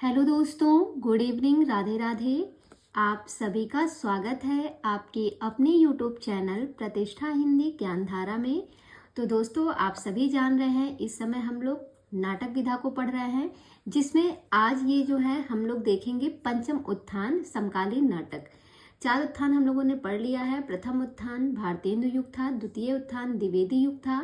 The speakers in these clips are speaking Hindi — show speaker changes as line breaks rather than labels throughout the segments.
हेलो दोस्तों, गुड इवनिंग, राधे राधे। आप सभी का स्वागत है आपके अपने यूट्यूब चैनल प्रतिष्ठा हिंदी ज्ञानधारा में। तो दोस्तों, आप सभी जान रहे हैं इस समय हम लोग नाटक विधा को पढ़ रहे हैं, जिसमें आज ये जो है हम लोग देखेंगे पंचम उत्थान समकालीन नाटक। 4 उत्थान हम लोगों ने पढ़ लिया है। प्रथम उत्थान भारतेंदु युग था, द्वितीय उत्थान द्विवेदी युग था,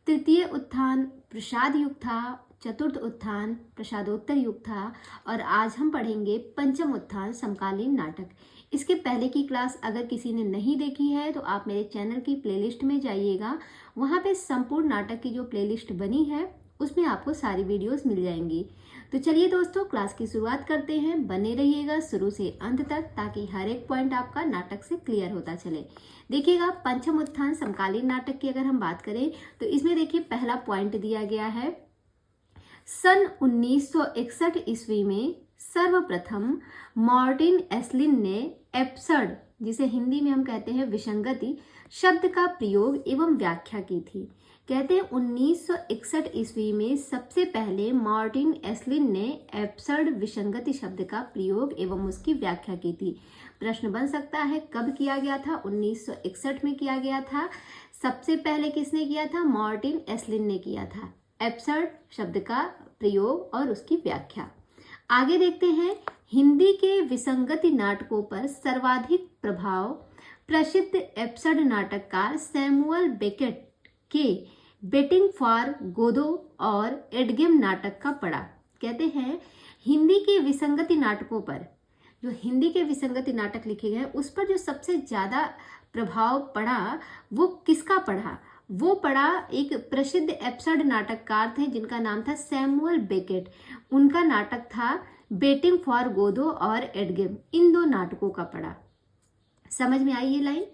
तृतीय उत्थान प्रसाद युग था, चतुर्थ उत्थान प्रसादोत्तर युग था और आज हम पढ़ेंगे पंचम उत्थान समकालीन नाटक। इसके पहले की क्लास अगर किसी ने नहीं देखी है तो आप मेरे चैनल की प्लेलिस्ट में जाइएगा। वहाँ पे संपूर्ण नाटक की जो प्लेलिस्ट बनी है उसमें आपको सारी वीडियोस मिल जाएंगी। तो चलिए दोस्तों, क्लास की शुरुआत करते हैं। बने रहिएगा शुरू से अंत तक ताकि हर एक पॉइंट आपका नाटक से क्लियर होता चले। देखिएगा, पंचम उत्थान समकालीन नाटक की अगर हम बात करें तो इसमें देखिए पहला पॉइंट दिया गया है। सन 1961 ईस्वी में सर्वप्रथम मार्टिन एस्लिन ने एब्सर्ड, जिसे हिंदी में हम कहते हैं विसंगति, शब्द का प्रयोग एवं व्याख्या की थी। कहते हैं 1961 ईस्वी में सबसे पहले मार्टिन एस्लिन ने एब्सर्ड विसंगति शब्द का प्रयोग एवं उसकी व्याख्या की थी। प्रश्न बन सकता है कब किया गया था? 1961 में किया गया था। सबसे पहले किसने किया था? मार्टिन एस्लिन ने किया था एब्सर्ड शब्द का प्रयोग और उसकी व्याख्या। आगे देखते हैं, हिंदी के विसंगति नाटकों पर सर्वाधिक प्रभाव प्रसिद्ध एब्सर्ड नाटककार सैमुअल बेकेट के वेटिंग फॉर गोदो और एडगेम नाटक का पड़ा। कहते हैं हिंदी के विसंगति नाटकों पर, जो हिंदी के विसंगति नाटक लिखे गए उस पर जो सबसे ज्यादा प्रभाव पड़ा वो किसका पड़ा? वो पड़ा एक प्रसिद्ध एब्सर्ड नाटककार थे जिनका नाम था सैमुअल बेकेट। उनका नाटक था वेटिंग फॉर गोदो और एडगेम। इन दो नाटकों का पड़ा। समझ में आई ये लाइन?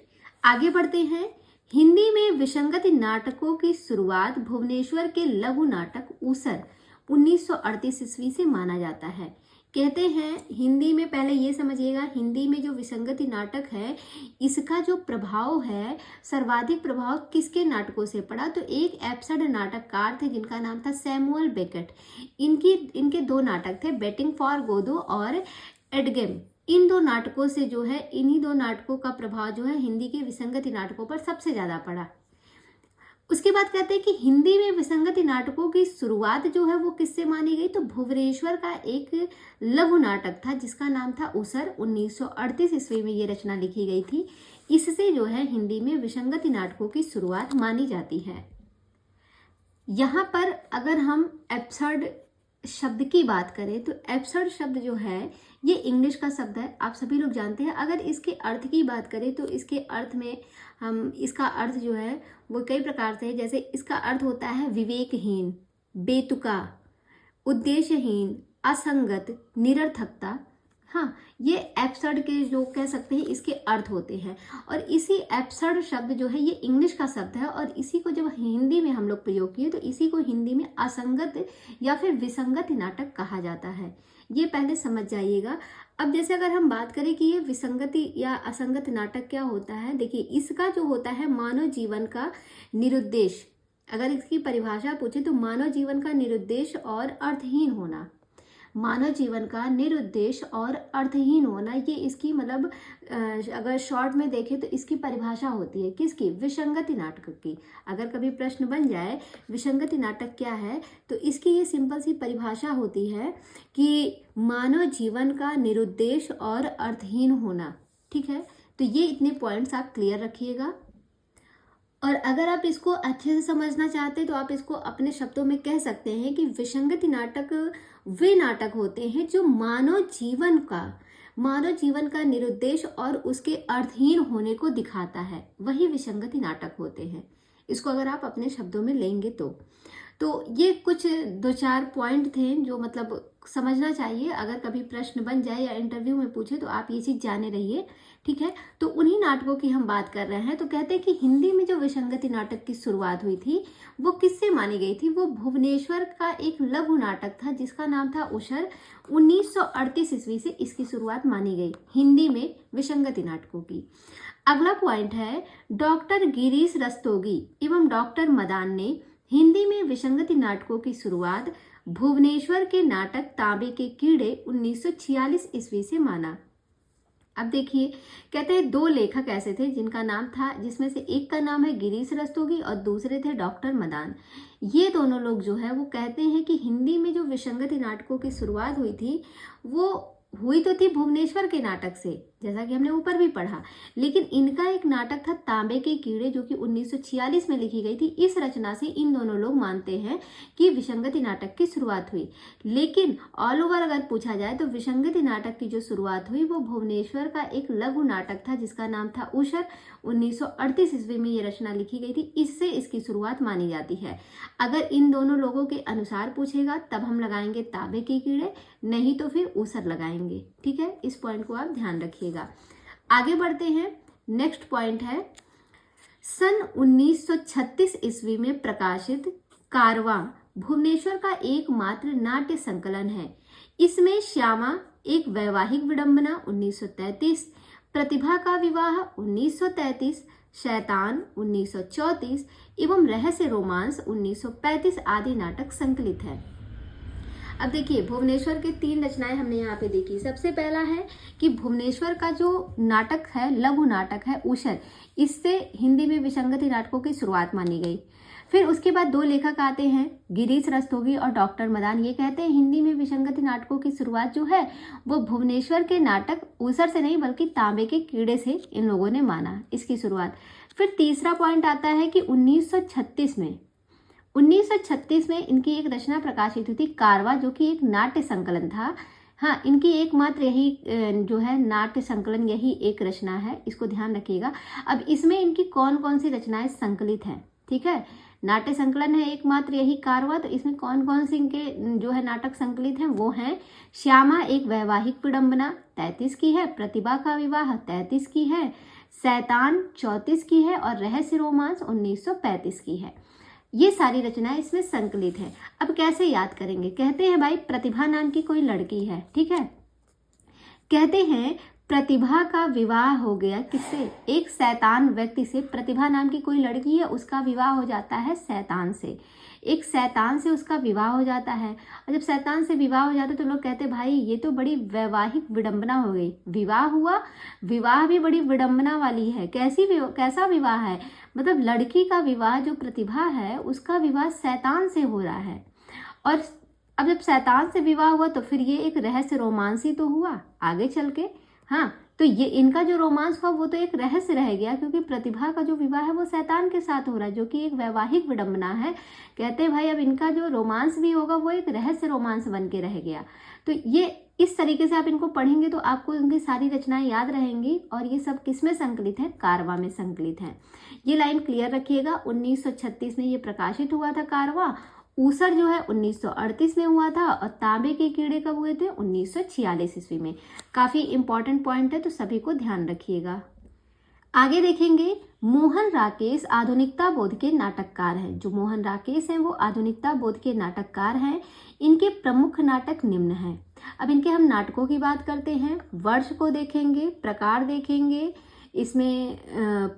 आगे बढ़ते हैं। हिंदी में विसंगति नाटकों की शुरुआत भुवनेश्वर के लघु नाटक ऊसर 1938 ईस्वी से माना जाता है। कहते हैं हिंदी में, पहले ये समझिएगा, हिंदी में जो विसंगति नाटक है इसका जो प्रभाव है, सर्वाधिक प्रभाव किसके नाटकों से पड़ा? तो एक एब्सर्ड नाटककार थे जिनका नाम था सैमुअल बेकेट। इनके दो नाटक थे, वेटिंग फॉर गोदो और एडगेम। इन दो नाटकों से जो है, इन्हीं दो नाटकों का प्रभाव जो है हिंदी के विसंगति नाटकों पर सबसे ज्यादा पड़ा। उसके बाद कहते हैं कि हिंदी में विसंगति नाटकों की शुरुआत जो है वो किससे मानी गई? तो भुवनेश्वर का एक लघु नाटक था जिसका नाम था ऊसर। 1938 ईस्वी में ये रचना लिखी गई थी। इससे जो है हिंदी में विसंगति नाटकों की शुरुआत मानी जाती है। यहाँ पर अगर हम एब्सर्ड शब्द की बात करें तो एब्सर्ड शब्द जो है ये इंग्लिश का शब्द है, आप सभी लोग जानते हैं। अगर इसके अर्थ की बात करें तो इसके अर्थ में हम, इसका अर्थ जो है वो कई प्रकार से है। जैसे इसका अर्थ होता है विवेकहीन, बेतुका, उद्देश्यहीन, असंगत, निरर्थकता। हाँ, ये एब्सर्ड के जो कह सकते हैं इसके अर्थ होते हैं। और इसी एब्सर्ड शब्द जो है ये इंग्लिश का शब्द है और इसी को जब हिंदी में हम लोग प्रयोग किए तो इसी को हिंदी में असंगत या फिर विसंगत नाटक कहा जाता है। ये पहले समझ जाइएगा। अब जैसे अगर हम बात करें कि ये विसंगति या असंगत नाटक क्या होता है, देखिए इसका जो होता है मानव जीवन का निरुद्देश, अगर इसकी परिभाषा पूछे तो मानव जीवन का निरुद्देश और अर्थहीन होना। मानव जीवन का निरुद्देश और अर्थहीन होना, ये इसकी मतलब अगर शॉर्ट में देखें तो इसकी परिभाषा होती है किसकी? विसंगति नाटक की। अगर कभी प्रश्न बन जाए विसंगति नाटक क्या है तो इसकी ये सिंपल सी परिभाषा होती है कि मानव जीवन का निरुद्देश और अर्थहीन होना। ठीक है, तो ये इतने पॉइंट्स आप क्लियर रखिएगा। और अगर आप इसको अच्छे से समझना चाहते हैं तो आप इसको अपने शब्दों में कह सकते हैं कि विसंगति नाटक वे नाटक होते हैं जो मानव जीवन का निरुद्देश और उसके अर्थहीन होने को दिखाता है, वही विसंगति नाटक होते हैं। इसको अगर आप अपने शब्दों में लेंगे तो ये कुछ 2-4 पॉइंट थे जो मतलब समझना चाहिए। अगर कभी प्रश्न बन जाए या इंटरव्यू में पूछे तो आप ये चीज जाने रहिए। ठीक है, तो उन्हीं नाटकों की हम बात कर रहे हैं। तो कहते हैं कि हिंदी में जो विसंगति नाटक की शुरुआत हुई थी वो किससे मानी गई थी? वो भुवनेश्वर का एक लघु नाटक था जिसका नाम था ऊसर। 1938 ईस्वी से इसकी शुरुआत मानी गई हिंदी में विसंगति नाटकों की। अगला पॉइंट है, डॉक्टर गिरीश रस्तोगी एवं डॉक्टर मदान ने हिंदी में विसंगति नाटकों की शुरुआत भुवनेश्वर के नाटक तांबे के कीड़े 1946 ईस्वी से माना। अब देखिए, कहते हैं दो लेखक ऐसे थे जिनका नाम था, जिसमें से एक का नाम है गिरीश रस्तोगी और दूसरे थे डॉक्टर मदान। ये दोनों लोग जो है वो कहते हैं कि हिंदी में जो विसंगति नाटकों की शुरुआत हुई थी वो हुई तो थी भुवनेश्वर के नाटक से, जैसा कि हमने ऊपर भी पढ़ा, लेकिन इनका एक नाटक था तांबे के कीड़े जो कि 1946 में लिखी गई थी। इस रचना से इन दोनों लोग मानते हैं कि विसंगति नाटक की शुरुआत हुई। लेकिन ऑल ओवर अगर पूछा जाए तो विसंगति नाटक की जो शुरुआत हुई वो भुवनेश्वर का एक लघु नाटक था जिसका नाम था ऊषर। 1938 ईस्वी में ये रचना लिखी गई थी, इससे इसकी शुरुआत मानी जाती है। अगर इन दोनों लोगों के अनुसार पूछेगा तब हम लगाएंगे तांबे के कीड़े, नहीं तो फिर ऊसर लगाएंगे। ठीक है, इस पॉइंट को आप ध्यान रखिएगा। आगे बढ़ते हैं। नेक्स्ट पॉइंट है सन 1936 ईस्वी में प्रकाशित कारवां भुवनेश्वर का एकमात्र नाट्य संकलन है। इसमें श्यामा एक वैवाहिक विडंबना 1933, प्रतिभा का विवाह 1933, शैतान 1934 एवं रहस्य रोमांस 1935 आदि नाटक संकलित है। अब देखिए, भुवनेश्वर के 3 रचनाएं हमने यहाँ पे देखी। सबसे पहला है कि भुवनेश्वर का जो नाटक है, लघु नाटक है ऊषर, इससे हिंदी में विसंगति नाटकों की शुरुआत मानी गई। फिर उसके बाद 2 लेखक आते हैं, गिरीश रस्तोगी और डॉक्टर मदान। ये कहते हैं हिंदी में विसंगति नाटकों की शुरुआत जो है वो भुवनेश्वर के नाटक ऊषर से नहीं बल्कि तांबे के कीड़े से इन लोगों ने माना इसकी शुरुआत। फिर तीसरा पॉइंट आता है कि 1936 में इनकी एक रचना प्रकाशित हुई थी कारवां, जो कि एक नाट्य संकलन था। हाँ, इनकी एकमात्र यही जो है नाट्य संकलन, यही एक रचना है, इसको ध्यान रखिएगा। अब इसमें इनकी कौन कौन सी रचनाएं संकलित हैं, ठीक है, नाट्य संकलन है एकमात्र यही कारवां, तो इसमें कौन कौन से इनके जो है नाटक संकलित हैं वो हैं श्यामा एक वैवाहिक विडंबना 33 की है, प्रतिभा का विवाह 33 की है, शैतान 34 की है और रहस्य रोमांस 1935 की है। ये सारी रचनाएं इसमें संकलित है। अब कैसे याद करेंगे? कहते हैं भाई प्रतिभा नाम की कोई लड़की है, ठीक है, कहते हैं प्रतिभा का विवाह हो गया किससे? एक शैतान व्यक्ति से। प्रतिभा नाम की कोई लड़की है, उसका विवाह हो जाता है शैतान से। एक शैतान से उसका विवाह हो जाता है, और जब शैतान से विवाह हो जाता है तो लोग कहते हैं भाई ये तो बड़ी वैवाहिक विडंबना हो गई। विवाह हुआ, विवाह भी बड़ी विडंबना वाली है। कैसा विवाह है? मतलब लड़की का विवाह, जो प्रतिभा है उसका विवाह शैतान से हो रहा है। और अब जब शैतान से विवाह हुआ तो फिर ये एक रहस्य रोमांस ही तो हुआ आगे चल के। हाँ, तो ये इनका जो रोमांस हुआ वो तो एक रहस्य रह गया, क्योंकि प्रतिभा का जो विवाह है वो शैतान के साथ हो रहा है, जो कि एक वैवाहिक विडंबना है। कहते हैं भाई अब इनका जो रोमांस भी होगा वो एक रहस्य रोमांस बन के रह गया। तो ये इस तरीके से आप इनको पढ़ेंगे तो आपको इनकी सारी रचनाएं याद रहेंगी। और ये सब किसमें संकलित है? कारवां में संकलित है। ये लाइन क्लियर रखिएगा। 1936 में ये प्रकाशित हुआ था कारवां। ऊसर जो है 1938 में हुआ था, और तांबे के कीड़े कब हुए थे? 1946 ईस्वी में। काफी इंपॉर्टेंट पॉइंट है, तो सभी को ध्यान रखिएगा। आगे देखेंगे, मोहन राकेश आधुनिकता बोध के नाटककार हैं। जो मोहन राकेश हैं वो आधुनिकता बोध के नाटककार हैं। इनके प्रमुख नाटक निम्न हैं। अब इनके हम नाटकों की बात करते हैं, वर्ष को देखेंगे, प्रकार देखेंगे, इसमें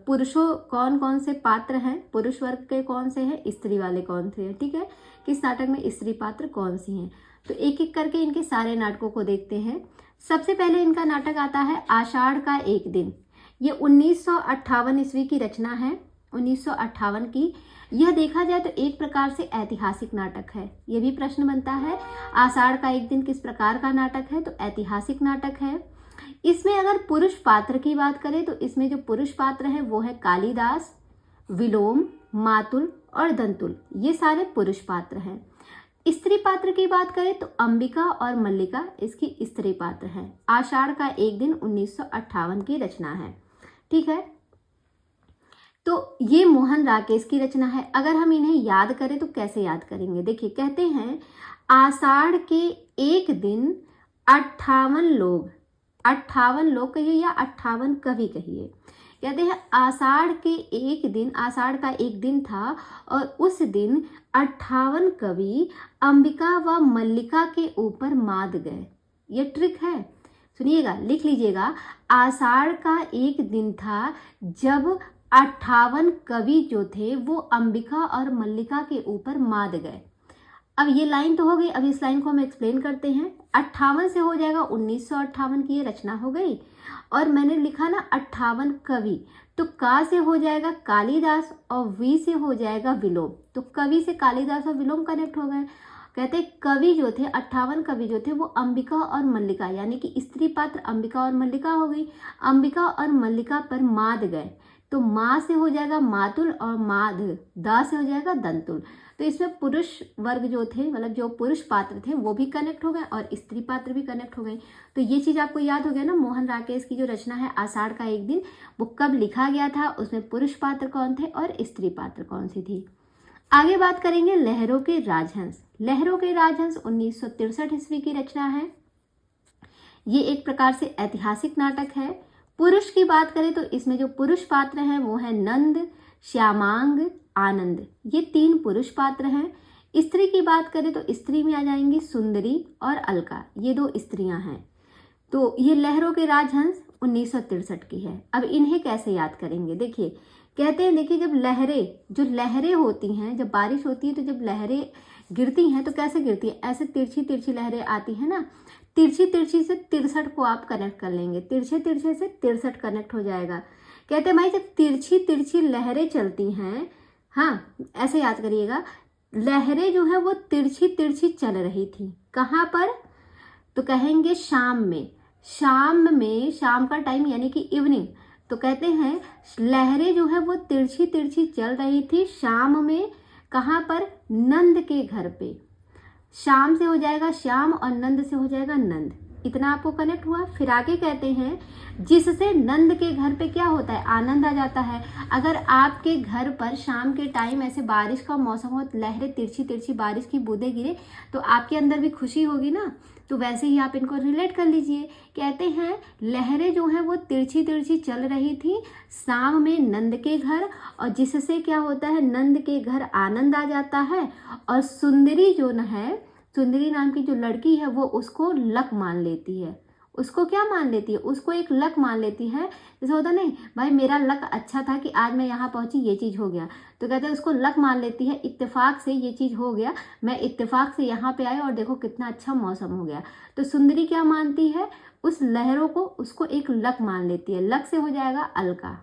पुरुषों कौन कौन से पात्र हैं, पुरुष वर्ग के कौन से हैं, स्त्री वाले कौन से हैं, ठीक है, किस नाटक में स्त्री पात्र कौन सी हैं। तो एक एक करके इनके सारे नाटकों को देखते हैं। सबसे पहले इनका नाटक आता है आषाढ़ का एक दिन। ये 1958 ईस्वी की रचना है, 1958 की। यह देखा जाए तो एक प्रकार से ऐतिहासिक नाटक है। यह भी प्रश्न बनता है आषाढ़ का एक दिन किस प्रकार का नाटक है? तो ऐतिहासिक नाटक है। इसमें अगर पुरुष पात्र की बात करें तो इसमें जो पुरुष पात्र हैं वो है कालिदास, विलोम, मातुल और दंतुल। ये सारे पुरुष पात्र हैं। स्त्री पात्र की बात करें तो अंबिका और मल्लिका इसकी स्त्री पात्र हैं। आषाढ़ का एक दिन 1958 की रचना है, ठीक है। तो ये मोहन राकेश की रचना है। अगर हम इन्हें याद करें तो कैसे याद करेंगे? देखिए, कहते हैं आषाढ़ के एक दिन 58 लोग, 58 लोग कहिए या 58 कवि कहिए। कहते हैं आषाढ़ के एक दिन, आषाढ़ का एक दिन था और उस दिन 58 कवि अंबिका व मल्लिका के ऊपर माद गए। ये ट्रिक है, सुनिएगा, लिख लीजिएगा। आषाढ़ का एक दिन था जब 58 कवि जो थे वो अंबिका और मल्लिका के ऊपर माद गए। अब ये लाइन तो हो गई, अब इस लाइन को हम एक्सप्लेन करते हैं। 58 से हो जाएगा 1958 की ये रचना हो गई। और मैंने लिखा ना 58 कवि, तो का से हो जाएगा कालिदास और वी से हो जाएगा विलोम। तो कवि से कालिदास और विलोम कनेक्ट हो गए। कहते हैं कवि जो थे 58 कवि जो थे वो अंबिका और मल्लिका, यानी कि स्त्री पात्र अंबिका और मल्लिका हो गई। अंबिका और मल्लिका पर माद गए, तो माँ से हो जाएगा मातुल और माध, दा से हो जाएगा दंतुल। तो इसमें पुरुष वर्ग जो थे, मतलब जो पुरुष पात्र थे वो भी कनेक्ट हो गए और स्त्री पात्र भी कनेक्ट हो गए। तो ये चीज आपको याद हो गया ना। मोहन राकेश की जो रचना है आषाढ़ का एक दिन, वो कब लिखा गया था, उसमें पुरुष पात्र कौन थे और स्त्री पात्र कौन सी थी। आगे बात करेंगे लहरों के राजहंस। लहरों के राजहंस 1963 ईस्वी की रचना है। ये एक प्रकार से ऐतिहासिक नाटक है। पुरुष की बात करें तो इसमें जो पुरुष पात्र हैं वो है नंद, श्यामांग, आनंद, ये 3 पुरुष पात्र हैं। स्त्री की बात करें तो स्त्री में आ जाएंगी सुंदरी और अलका, ये 2 स्त्रियां हैं। तो ये लहरों के राजहंस 1963 की है। अब इन्हें कैसे याद करेंगे, देखिए कहते हैं, देखिए जब लहरें होती हैं, जब बारिश होती है तो जब लहरें गिरती हैं तो कैसे गिरती है, ऐसे तिरछी तिरछी लहरें आती हैं ना। तिरछी तिरछी से 63 को आप कनेक्ट कर लेंगे, तिरछे तिरछे से 63 कनेक्ट हो जाएगा। कहते हैं भाई जब तिरछी तिरछी लहरें चलती हैं, हाँ ऐसे याद करिएगा, लहरें जो है वो तिरछी तिरछी चल रही थी। कहाँ पर, तो कहेंगे शाम में। शाम का टाइम यानी कि इवनिंग। तो कहते हैं लहरें जो है वो तिरछी तिरछी चल रही थी शाम में। कहाँ पर, नंद के घर पे। शाम से हो जाएगा श्याम और नंद से हो जाएगा नंद। इतना आपको कनेक्ट हुआ। फिर आगे कहते हैं जिससे नंद के घर पे क्या होता है, आनंद आ जाता है। अगर आपके घर पर शाम के टाइम ऐसे बारिश का मौसम हो, लहरें तिरछी तिरछी बारिश की बूंदें गिरे, तो आपके अंदर भी खुशी होगी ना। तो वैसे ही आप इनको रिलेट कर लीजिए। कहते हैं लहरें जो है वो तिरछी तिरछी चल रही थी शाम में नंद के घर, और जिससे क्या होता है, नंद के घर आनंद आ जाता है। और सुंदरी जो न है, सुंदरी नाम की जो लड़की है वो उसको लक मान लेती है। उसको क्या मान लेती है, उसको एक लक मान लेती है। जैसे होता नहीं भाई मेरा लक अच्छा था कि आज मैं यहाँ पहुंची, ये चीज हो गया। तो कहते हैं उसको लक मान लेती है, इत्तेफाक से ये चीज हो गया, मैं इत्तेफाक से यहाँ पे आई और देखो कितना अच्छा मौसम हो गया। तो सुंदरी क्या मानती है, उस लहरों को, उसको एक लक मान लेती है। लक से हो जाएगा अलका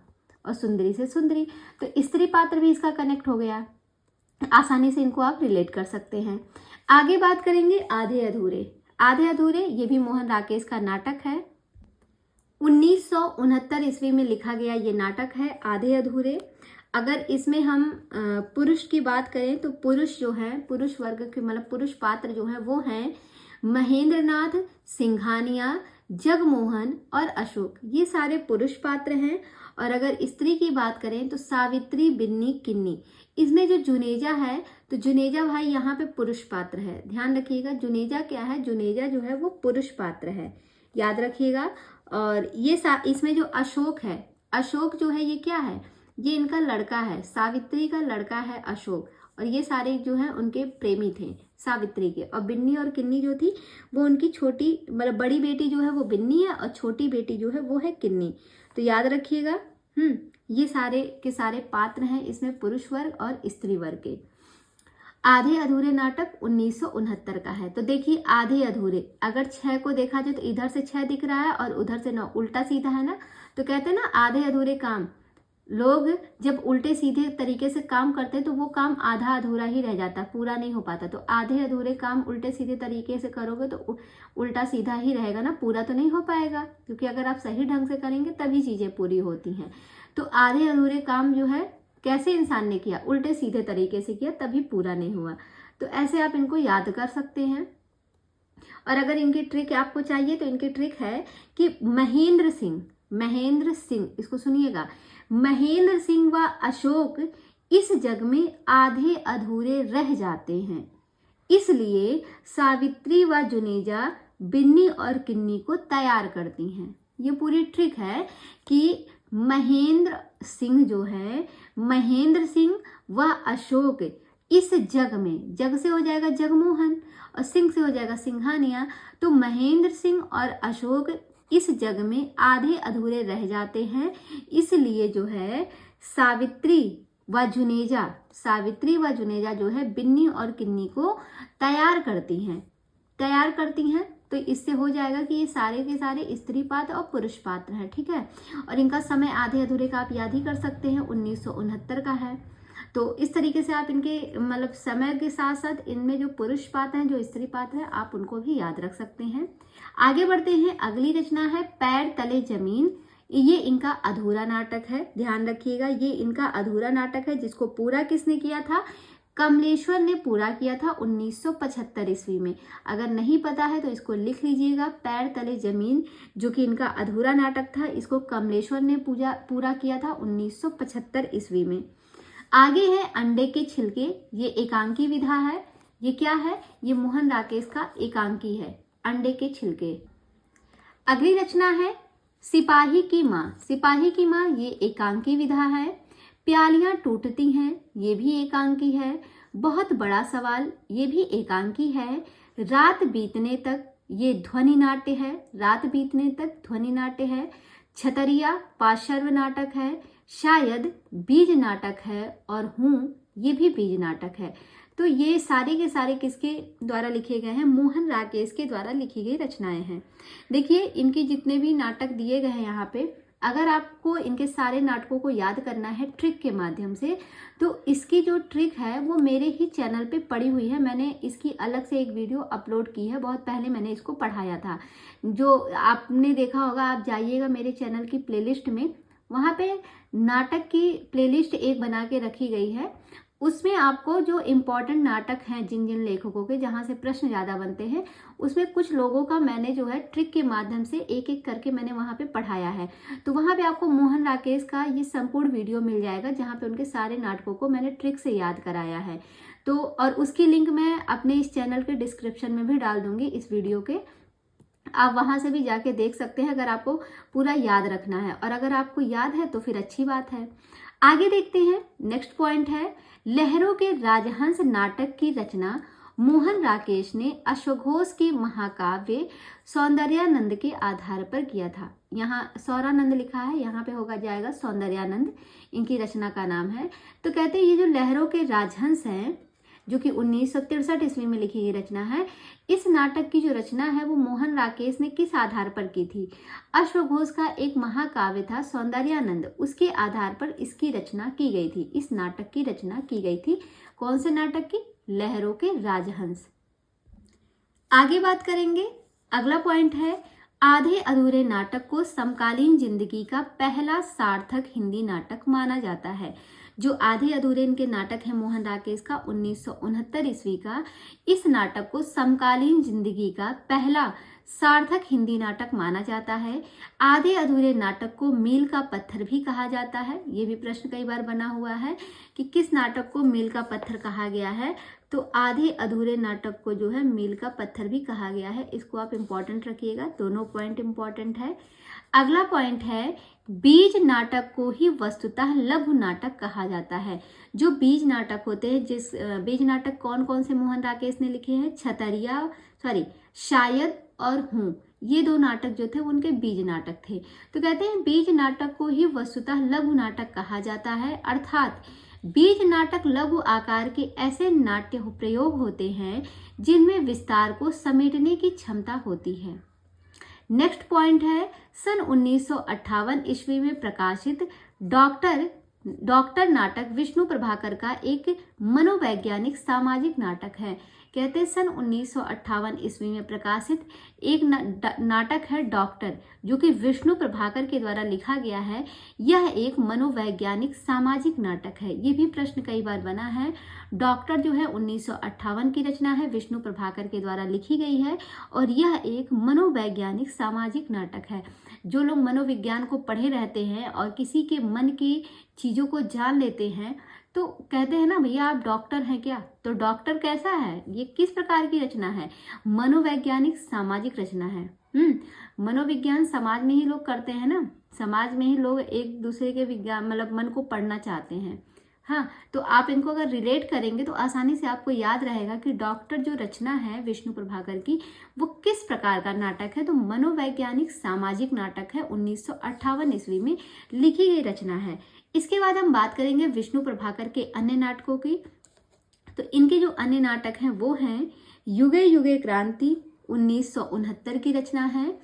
और सुंदरी से सुंदरी। तो स्त्री पात्र भी इसका कनेक्ट हो गया। आसानी से इनको आप रिलेट कर सकते हैं। आगे बात करेंगे आधे अधूरे। आधे अधूरे ये भी मोहन राकेश का नाटक है। 1969 ईस्वी में लिखा गया ये नाटक है आधे अधूरे। अगर इसमें हम पुरुष की बात करें तो पुरुष जो है, पुरुष वर्ग के मतलब पुरुष पात्र जो है वो हैं महेंद्रनाथ, सिंघानिया, जगमोहन और अशोक, ये सारे पुरुष पात्र हैं। और अगर स्त्री की बात करें तो सावित्री, बिन्नी, किन्नी। इसमें जो जुनेजा है, तो जुनेजा भाई यहाँ पे पुरुष पात्र है, ध्यान रखिएगा। जुनेजा क्या है, जुनेजा जो है वो पुरुष पात्र है, याद रखिएगा। और ये इसमें जो अशोक है, अशोक जो है ये क्या है, ये इनका लड़का है, सावित्री का लड़का है अशोक। और ये सारे जो है उनके प्रेमी थे सावित्री के। और बिन्नी और किन्नी जो थी वो उनकी छोटी, मतलब बड़ी बेटी जो है वो बिन्नी है और छोटी बेटी जो है वो है किन्नी। तो याद रखिएगा। ये सारे के सारे पात्र हैं इसमें पुरुष वर्ग और स्त्री वर्ग के। आधे अधूरे नाटक 1969 का है। तो देखिए आधे अधूरे, अगर 6 को देखा जाए तो इधर से 6 दिख रहा है और उधर से 9, उल्टा सीधा है ना। तो कहते हैं ना आधे अधूरे काम, लोग जब उल्टे सीधे तरीके से काम करते हैं तो वो काम आधा अधूरा ही रह जाता, पूरा नहीं हो पाता। तो आधे अधूरे काम उल्टे सीधे तरीके से करोगे तो उल्टा सीधा ही रहेगा ना, पूरा तो नहीं हो पाएगा। क्योंकि अगर आप सही ढंग से करेंगे तभी चीजें पूरी होती हैं। तो आधे अधूरे काम जो है कैसे इंसान ने किया, उल्टे सीधे तरीके से किया, तभी पूरा नहीं हुआ। तो ऐसे आप इनको याद कर सकते हैं। और अगर इनकी ट्रिक आपको चाहिए तो इनकी ट्रिक है कि महेंद्र सिंह, इसको सुनिएगा, महेंद्र सिंह व अशोक इस जग में आधे अधूरे रह जाते हैं, इसलिए सावित्री व जुनेजा बिन्नी और किन्नी को तैयार करती हैं। ये पूरी ट्रिक है कि महेंद्र सिंह जो है, महेंद्र सिंह व अशोक इस जग में, जग से हो जाएगा जगमोहन और सिंह से हो जाएगा सिंघानिया। तो महेंद्र सिंह और अशोक इस जग में आधे अधूरे रह जाते हैं, इसलिए जो है सावित्री व जुनेजा, सावित्री व जुनेजा जो है बिन्नी और किन्नी को तैयार करती हैं। तो इससे हो जाएगा कि ये सारे के सारे स्त्री पात्र और पुरुष पात्र हैं, ठीक है। और इनका समय आधे अधूरे का आप याद ही कर सकते हैं, 1969 का है। तो इस तरीके से आप इनके मतलब समय के साथ साथ इनमें जो पुरुष पात्र हैं, जो स्त्री पात्र हैं, आप उनको भी याद रख सकते हैं। आगे बढ़ते हैं, अगली रचना है पैर तले जमीन। ये इनका अधूरा नाटक है, ध्यान रखिएगा, ये इनका अधूरा नाटक है, जिसको पूरा किसने किया था? कमलेश्वर ने पूरा किया था 1975 ईस्वी में। अगर नहीं पता है तो इसको लिख लीजिएगा, पैर तले जमीन, जो कि इनका अधूरा नाटक था, इसको कमलेश्वर ने पूरा किया था 1975 ईस्वी में। आगे है अंडे के छिलके, ये एकांकी विधा है। ये क्या है? ये मोहन राकेश का एकांकी है, अंडे के छिलके। अगली रचना है सिपाही की माँ। सिपाही की माँ ये एकांकी विधा है। प्यालियां टूटती हैं, ये भी एकांकी है। बहुत बड़ा सवाल, ये भी एकांकी है। रात बीतने तक, ये ध्वनि नाट्य है, रात बीतने तक ध्वनि नाट्य है। छतरिया पार्श्व नाटक है। शायद बीज नाटक है। और हूँ, ये भी बीज नाटक है। तो ये सारे के सारे किसके द्वारा लिखे गए हैं? मोहन राकेश के द्वारा लिखी गई रचनाएं हैं। देखिए इनके जितने भी नाटक दिए गए हैं यहाँ पे, अगर आपको इनके सारे नाटकों को याद करना है ट्रिक के माध्यम से, तो इसकी जो ट्रिक है वो मेरे ही चैनल पे पड़ी हुई है। मैंने इसकी अलग से एक वीडियो अपलोड की है, बहुत पहले मैंने इसको पढ़ाया था। जो आपने देखा होगा, आप जाइएगा मेरे चैनल की प्लेलिस्ट में, वहाँ पे नाटक की प्लेलिस्ट एक बना के रखी गई है। उसमें आपको जो इम्पोर्टेंट नाटक हैं जिन जिन लेखकों के, जहाँ से प्रश्न ज़्यादा बनते हैं, उसमें कुछ लोगों का मैंने जो है ट्रिक के माध्यम से एक एक करके मैंने वहाँ पे पढ़ाया है। तो वहाँ पे आपको मोहन राकेश का ये संपूर्ण वीडियो मिल जाएगा, जहाँ पे उनके सारे नाटकों को मैंने ट्रिक से याद कराया है। तो और उसकी लिंक मैं अपने इस चैनल के डिस्क्रिप्शन में भी डाल दूंगी इस वीडियो के, आप वहां से भी जाके देख सकते हैं अगर आपको पूरा याद रखना है। और अगर आपको याद है तो फिर अच्छी बात है। आगे देखते हैं, नेक्स्ट पॉइंट है लहरों के राजहंस नाटक की रचना मोहन राकेश ने अश्वघोष के महाकाव्य सौंदर्यानंद के आधार पर किया था। यहाँ सौरानंद लिखा है, यहाँ पे होगा जाएगा सौंदर्यानंद, इनकी रचना का नाम है। तो कहते हैं ये जो लहरों के राजहंस हैं, जो कि 1963 ईस्वी में लिखी गई रचना है, इस नाटक की जो रचना है वो मोहन राकेश ने किस आधार पर की थी? अश्वघोष का एक महाकाव्य था सौंदर्यानंद, उसके आधार पर इसकी रचना की गई थी। इस नाटक की रचना की गई थी। कौन से नाटक की? लहरों के राजहंस। आगे बात करेंगे, अगला पॉइंट है आधे अधूरे नाटक को समकालीन जिंदगी का पहला सार्थक हिंदी नाटक माना जाता है। जो आधे अधूरे इनके नाटक है मोहन राकेश का 1969 ईस्वी का, इस नाटक को समकालीन जिंदगी का पहला सार्थक हिंदी नाटक माना जाता है। आधे अधूरे नाटक को मील का पत्थर भी कहा जाता है। ये भी प्रश्न कई बार बना हुआ है कि किस नाटक को मील का पत्थर कहा गया है। तो आधे अधूरे नाटक को जो है मील का पत्थर भी कहा गया है। इसको आप इंपॉर्टेंट रखिएगा, दोनों पॉइंट इंपॉर्टेंट है। अगला पॉइंट है बीज नाटक को ही वस्तुतः लघु नाटक कहा जाता है। जो बीज नाटक होते हैं, जिस बीज नाटक कौन कौन से मोहन राकेश ने लिखे हैं? शायद और हूँ, ये दो नाटक जो थे उनके बीज नाटक थे। तो कहते हैं बीज नाटक को ही वस्तुतः लघु नाटक कहा जाता है, अर्थात बीज नाटक लघु आकार के ऐसे नाट्य प्रयोग होते हैं जिनमें विस्तार को समेटने की क्षमता होती है। नेक्स्ट पॉइंट है सन 1958 ईस्वी में प्रकाशित डॉक्टर नाटक विष्णु प्रभाकर का एक मनोवैज्ञानिक सामाजिक नाटक है। कहते हैं सन 1958 ईस्वी में प्रकाशित एक नाटक है डॉक्टर, जो कि विष्णु प्रभाकर के द्वारा लिखा गया है। यह एक मनोवैज्ञानिक सामाजिक नाटक है। ये भी प्रश्न कई बार बना है। डॉक्टर जो है 1958 की रचना है, विष्णु प्रभाकर के द्वारा लिखी गई है, और यह एक मनोवैज्ञानिक सामाजिक नाटक है। जो लोग मनोविज्ञान को पढ़े रहते हैं और किसी के मन की चीज़ों को जान लेते हैं, तो कहते हैं ना भैया आप डॉक्टर हैं क्या? तो डॉक्टर कैसा है, ये किस प्रकार की रचना है? मनोवैज्ञानिक सामाजिक रचना है। मनोविज्ञान समाज में ही लोग करते हैं ना, समाज में ही लोग एक दूसरे के विज्ञान मतलब मन को पढ़ना चाहते हैं। हाँ, तो आप इनको अगर रिलेट करेंगे तो आसानी से आपको याद रहेगा कि डॉक्टर जो रचना है विष्णु प्रभाकर की, वो किस प्रकार का नाटक है। तो मनोवैज्ञानिक सामाजिक नाटक है, 1958 ईस्वी में लिखी गई रचना है। इसके बाद हम बात करेंगे विष्णु प्रभाकर के अन्य नाटकों की। तो इनके जो अन्य नाटक हैं वो हैं युगे युगे क्रांति, 1969 की रचना है।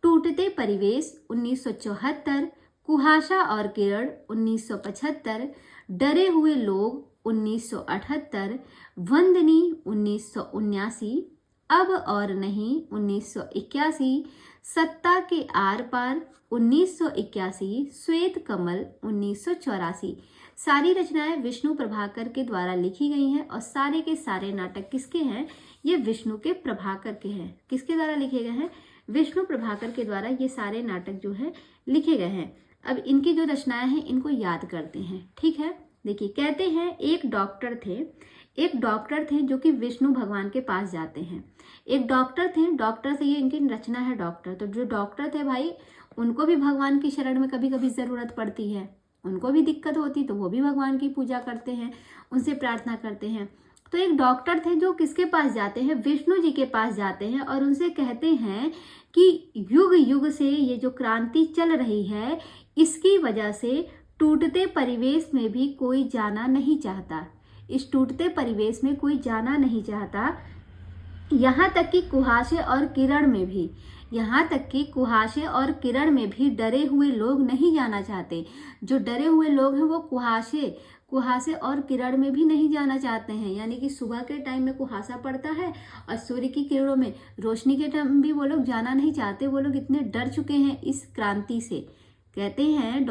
टूटते परिवेश, 1974। कुहासा और किरण, 1975। डरे हुए लोग, 1978। वंदनी, 1979। अब और नहीं, 1981। सत्ता के आर पार, 1981। श्वेत कमल, 1984। सारी रचनाएं विष्णु प्रभाकर के द्वारा लिखी गई हैं और सारे के सारे नाटक किसके हैं? ये विष्णु के प्रभाकर के हैं। किसके द्वारा लिखे गए हैं? विष्णु प्रभाकर के द्वारा ये सारे नाटक जो है लिखे गए हैं। अब इनकी जो रचनाएं हैं इनको याद करते हैं, ठीक है। देखिए, कहते हैं एक डॉक्टर थे जो कि विष्णु भगवान के पास जाते हैं। एक डॉक्टर थे, डॉक्टर से ये इनकी रचना है डॉक्टर। तो जो डॉक्टर थे भाई, उनको भी भगवान की शरण में कभी कभी जरूरत पड़ती है, उनको भी दिक्कत होती, तो वो भी भगवान की पूजा करते हैं, उनसे प्रार्थना करते हैं। तो एक डॉक्टर थे जो किसके पास जाते हैं? विष्णु जी के पास जाते हैं और उनसे कहते हैं कि युग युग से ये जो क्रांति चल रही है, इसकी वजह से टूटते परिवेश में भी कोई जाना नहीं चाहता। इस टूटते परिवेश में कोई जाना नहीं चाहता। यहाँ तक कि कुहासे और किरण में भी डरे हुए लोग नहीं जाना चाहते। जो डरे हुए लोग हैं वो कुहासे और किरण में भी नहीं जाना चाहते हैं। यानी कि सुबह के टाइम में कुहासा पड़ता है और सूर्य की किरणों में रोशनी के टाइम भी वो लोग जाना नहीं चाहते। वो लोग इतने डर चुके हैं इस क्रांति से। कहते हैं एक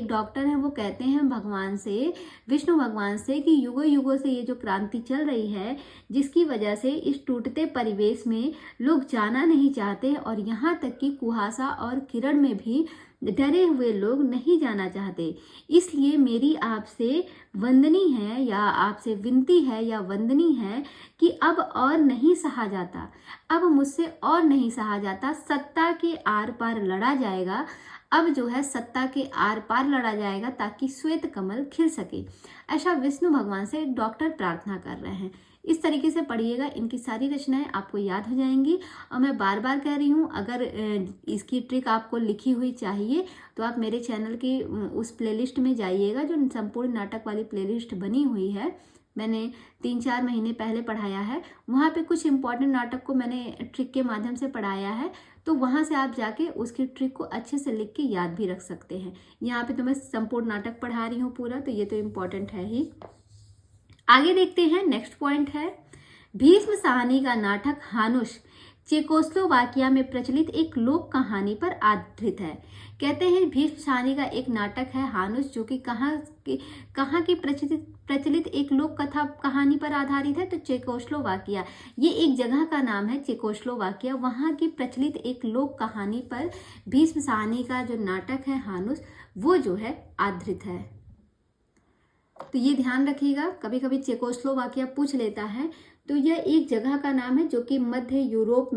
डॉक्टर हैं, वो कहते हैं भगवान से, विष्णु भगवान से, कि युगों युगों से ये जो क्रांति चल रही है, जिसकी वजह से इस टूटते परिवेश में लोग जाना नहीं चाहते और यहाँ तक कि कुहासा और किरण में भी डरे हुए लोग नहीं जाना चाहते। इसलिए मेरी आपसे वंदनी है या आपसे विनती है या वंदनी है कि अब और नहीं सहा जाता, अब मुझसे और नहीं सहा जाता। सत्ता के आर पार लड़ा जाएगा। अब जो है सत्ता के आर पार लड़ा जाएगा ताकि श्वेत कमल खिल सके। ऐसा विष्णु भगवान से एक डॉक्टर प्रार्थना कर रहे हैं। इस तरीके से पढ़िएगा, इनकी सारी रचनाएं आपको याद हो जाएंगी। और मैं बार बार कह रही हूँ, अगर इसकी ट्रिक आपको लिखी हुई चाहिए तो आप मेरे चैनल की उस प्लेलिस्ट में जाइएगा जो संपूर्ण नाटक वाली प्लेलिस्ट बनी हुई है। मैंने 3-4 महीने पहले पढ़ाया है। वहाँ पे कुछ इंपॉर्टेंट नाटक को मैंने ट्रिक के माध्यम से पढ़ाया है, तो वहाँ से आप जाके उसकी ट्रिक को अच्छे से लिख के याद भी रख सकते हैं। यहाँ पे तो मैं संपूर्ण नाटक पढ़ा रही हूँ पूरा, तो ये तो इम्पोर्टेंट है ही। आगे देखते हैं, नेक्स्ट पॉइंट है भीष्म साहनी का नाटक हानुश चेकोस्लोवाकिया में प्रचलित एक लोक कहानी पर आधारित है। कहते हैं भीष्म साहनी का एक नाटक है हानुश, जो कि कहाँ की प्रचलित एक लोक कथा कहानी पर आधारित है। तो चेकोस्लोवाकिया, ये एक जगह का नाम है चेकोस्लोवाकिया, वहाँ की प्रचलित एक लोक कहानी पर भीष्म साहनी का जो नाटक है हानुश, वो जो है आधारित है। तो ये ध्यान रखिएगा, कभी कभी चेकोस्लोवाकिया पूछ लेता है। तो यह एक जगह का नाम है जो कि मध्य यूरोप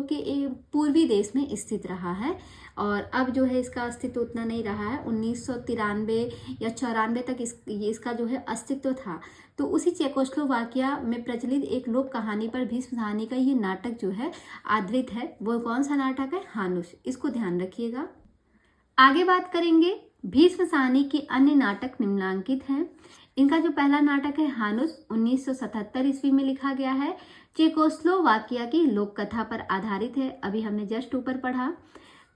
के एक पूर्वी देश में स्थित रहा है। और अब जो है इसका अस्तित्व उतना नहीं रहा है। 1993 या 94 तक इसका जो है अस्तित्व था। तो उसी चेकोस्लोवाकिया में प्रचलित एक लोक कहानी पर भीष्म साहनी का ये नाटक जो है आधारित है। वो कौन सा नाटक है? हानुश। इसको ध्यान रखिएगा। आगे बात करेंगे, भीष्म साहनी के अन्य नाटक निम्नलिखित हैं। इनका जो पहला नाटक है हानुश, 1977 ईस्वी में लिखा गया है। चेकोस्लोवाकिया की लोक कथा पर आधारित है, अभी हमने जस्ट ऊपर पढ़ा।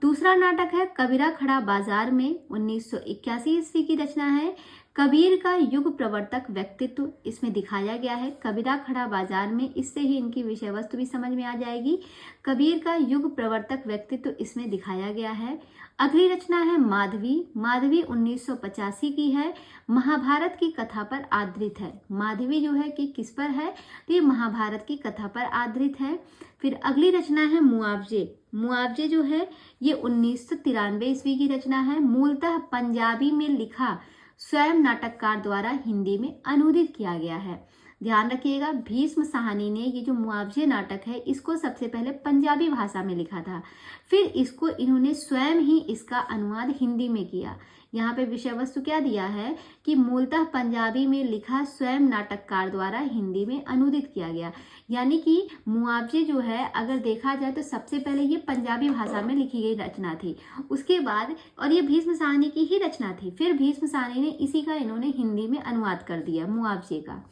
दूसरा नाटक है कबीरा खड़ा बाजार में, 1981 ईस्वी की रचना है। कबीर का युग प्रवर्तक व्यक्तित्व इसमें दिखाया गया है। कबीरा खड़ा बाजार में, इससे ही इनकी विषय वस्तु भी समझ में आ जाएगी। कबीर का युग प्रवर्तक व्यक्तित्व इसमें दिखाया गया है। अगली रचना है माधवी। माधवी 1985 की है, महाभारत की कथा पर आधारित है। माधवी जो है कि किस पर है? तो ये महाभारत की कथा पर आधारित है। फिर अगली रचना है मुआवजे। मुआवजे जो है ये 1993 ईस्वी की रचना है। मूलतः पंजाबी में लिखा, स्वयं नाटककार द्वारा हिंदी में अनुदित किया गया है। ध्यान रखिएगा, भीष्म साहनी ने ये जो मुआवजे नाटक है इसको सबसे पहले पंजाबी भाषा में लिखा था, फिर इसको इन्होंने स्वयं ही इसका अनुवाद हिंदी में किया। यहाँ पे विषय वस्तु क्या दिया है कि मूलतः पंजाबी में लिखा स्वयं नाटककार द्वारा हिंदी में अनुदित किया गया। यानी कि मुआवजे जो है अगर देखा जाए तो सबसे पहले ये पंजाबी भाषा में लिखी गई रचना थी, उसके बाद, और ये भीष्म साहनी की ही रचना थी, फिर भीष्म साहनी ने इसी का इन्होंने हिंदी में अनुवाद कर दिया मुआवजे का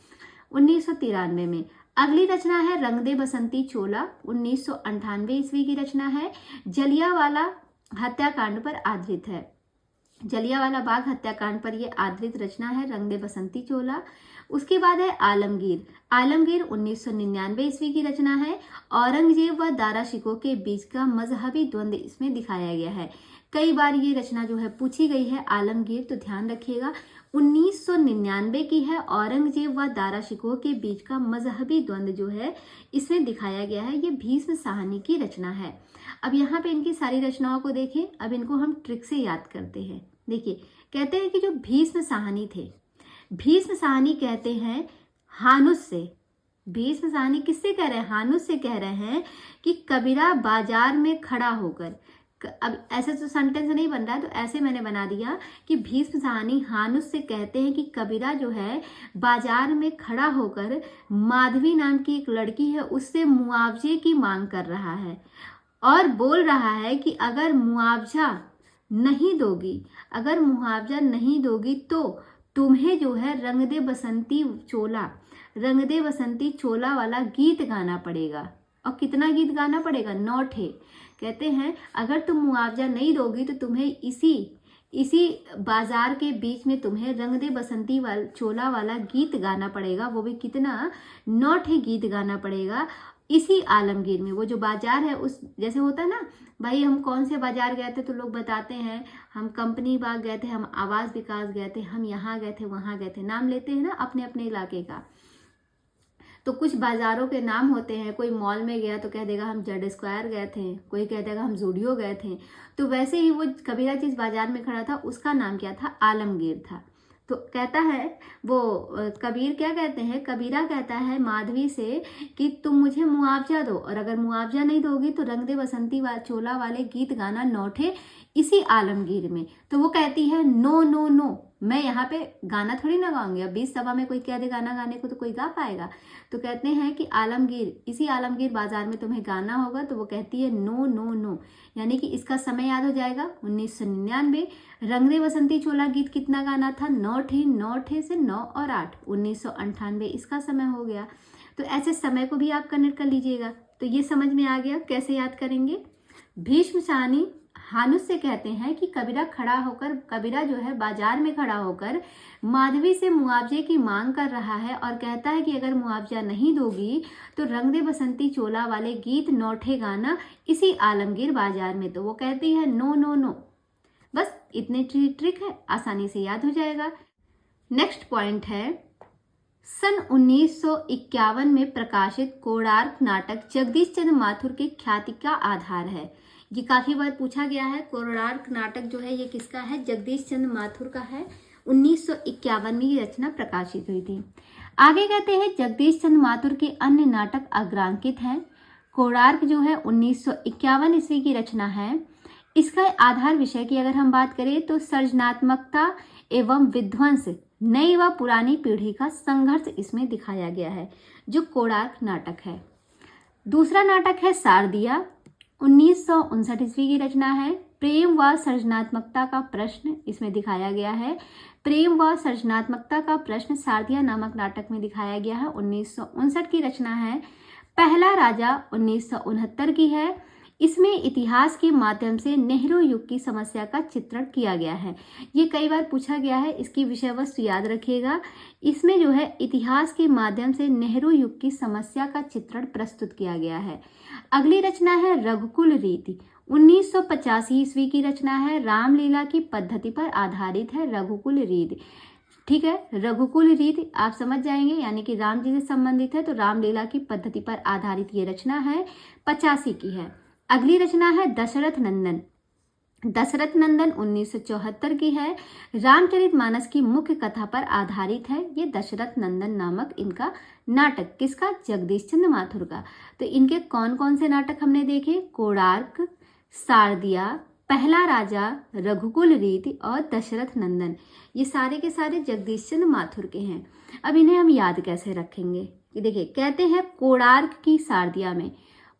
1993 में। अगली रचना है रंग दे बसंती चोला, 1998 ईस्वी की रचना है, जलियांवाला हत्याकांड पर आधारित है। जलियांवाला बाग हत्याकांड पर यह आधारित रचना है रंग दे बसंती चोला। उसके बाद है आलमगीर। आलमगीर 1999 ईस्वी की रचना है। औरंगजेब व दारा शिकोह के बीच का मजहबी द्वंद्व इसमें दिखाया गया है। कई बार ये रचना जो है पूछी गई है आलमगीर, तो ध्यान रखिएगा 1999 की है। औरंगजेब व दारा शिकोह के बीच का मजहबी द्वंद्व जो है इसमें दिखाया गया है, ये भीष्म साहनी की रचना है। अब यहाँ पे इनकी सारी रचनाओं को देखें, अब इनको हम ट्रिक से याद करते हैं। देखिए, कहते हैं कि जो भीष्म साहनी थे, भीष्म साहनी कहते हैं हानुस से। भीष्म साहनी किससे कह रहे हैं? हानुस से कह रहे हैं कि कबीरा बाजार में खड़ा होकर, अब ऐसे तो सेंटेंस नहीं बन रहा है तो ऐसे मैंने बना दिया कि भीष्म साहनी हानुस से कहते हैं कि कबीरा जो है बाजार में खड़ा होकर माधवी नाम की एक लड़की है उससे मुआवजे की मांग कर रहा है और बोल रहा है कि अगर मुआवजा नहीं दोगी, अगर मुआवजा नहीं दोगी तो तुम्हें जो है रंग दे बसंती चोला, रंग दे बसंती चोला वाला गीत गाना पड़ेगा। और कितना गीत गाना पड़ेगा? 9 ठे। कहते हैं अगर तुम मुआवजा नहीं दोगी तो तुम्हें इसी बाजार के बीच में तुम्हें रंग दे बसंती चोला वाला गीत गाना पड़ेगा। वो भी कितना? 9 ठे गीत गाना पड़ेगा इसी आलमगीर में। वो जो बाजार है, उस जैसे होता है ना भाई, हम कौन से बाजार गए थे तो लोग बताते हैं हम कंपनी बाग गए थे, हम आवास विकास गए थे, हम यहाँ गए थे, वहाँ गए थे, नाम लेते हैं ना अपने अपने इलाके का। तो कुछ बाजारों के नाम होते हैं, कोई मॉल में गया तो कह देगा हम जेड स्क्वायर गए थे, कोई कह देगा हम जूडियो गए थे। तो वैसे ही वो कबीरा जिस बाजार में खड़ा था उसका नाम क्या था? आलमगीर था। तो कहता है वो कबीर, क्या कहते हैं, कबीरा कहता है माधवी से कि तुम मुझे मुआवजा दो, और अगर मुआवजा नहीं दोगी तो रंग दे बसंती चोला वाले गीत गाना 9 ठे इसी आलमगीर में। तो वो कहती है नो नो नो, मैं यहाँ पे गाना थोड़ी ना गाऊंगी। अब 20 सभा में कोई कह दे गाना गाने को तो कोई गा पाएगा। तो कहते हैं कि आलमगीर, इसी आलमगीर बाजार में तुम्हें गाना होगा। तो वो कहती है नो नो नो, यानी कि इसका समय याद हो जाएगा 1999। रंग दे बसंती चोला गीत कितना गाना था? 9 ठे, 9 ठे से 9 और 8, 1998 इसका समय हो गया। तो ऐसे समय को भी आप कनेक्ट कर लीजिएगा। तो ये समझ में आ गया कैसे याद करेंगे। भीष्म साहनी हानुस से कहते हैं कि कबीरा जो है बाजार में खड़ा होकर माधवी से मुआवजे की मांग कर रहा है और कहता है कि अगर मुआवजा नहीं दोगी तो रंग दे बसंती चोला वाले गीत 9 ठे गाना इसी आलमगीर बाजार में। तो वो कहती है नो नो नो। बस इतने ट्रिक है, आसानी से याद हो जाएगा। नेक्स्ट पॉइंट है, सन 1951 में प्रकाशित कोणार्क नाटक जगदीश चंद्र माथुर के ख्याति का आधार है। ये काफी बार पूछा गया है। कोणार्क नाटक जो है ये किसका है? जगदीश चंद्र माथुर का है। 1951 में ये रचना प्रकाशित हुई थी। आगे कहते हैं जगदीश चंद्र माथुर के अन्य नाटक अग्रांकित हैं। कोणार्क जो है 1951 ईस्वी की रचना है। इसका आधार विषय की अगर हम बात करें तो सृजनात्मकता एवं विध्वंस, नई व पुरानी पीढ़ी का संघर्ष इसमें दिखाया गया है, जो कोणार्क नाटक है। दूसरा नाटक है शारदिया, 1959 ईस्वी की रचना है। प्रेम व सृजनात्मकता का प्रश्न इसमें दिखाया गया है। प्रेम व सृजनात्मकता का प्रश्न शारदिया नामक नाटक में दिखाया गया है। 1959 की रचना है। पहला राजा 1969 की है। इसमें इतिहास के माध्यम से नेहरू युग की समस्या का चित्रण किया गया है। ये कई बार पूछा गया है, इसकी विषय वस्तु याद रखिएगा। इसमें जो है इतिहास के माध्यम से नेहरू युग की समस्या का चित्रण प्रस्तुत किया गया है। अगली रचना है रघुकुल रीति, 1985 ईस्वी की रचना है। रामलीला की पद्धति पर आधारित है रघुकुल रीति। ठीक है, रघुकुल रीति आप समझ जाएंगे, यानी कि राम जी से संबंधित है, तो रामलीला की पद्धति पर आधारित ये रचना है, 85 की है। अगली रचना है दशरथ नंदन, दशरथ नंदन 1974 की है। रामचरितमानस की मुख्य कथा पर आधारित है। ये दशरथ नंदन नामक इनका नाटक, किसका? जगदीश चंद्र माथुर का। तो इनके कौन कौन से नाटक हमने देखे? कोणार्क, शारदिया, पहला राजा, रघुकुल रीति और दशरथ नंदन। ये सारे के सारे जगदीश चंद्र माथुर के हैं। अब इन्हें हम याद कैसे रखेंगे? देखिए, कहते हैं कोणार्क की शारदिया में,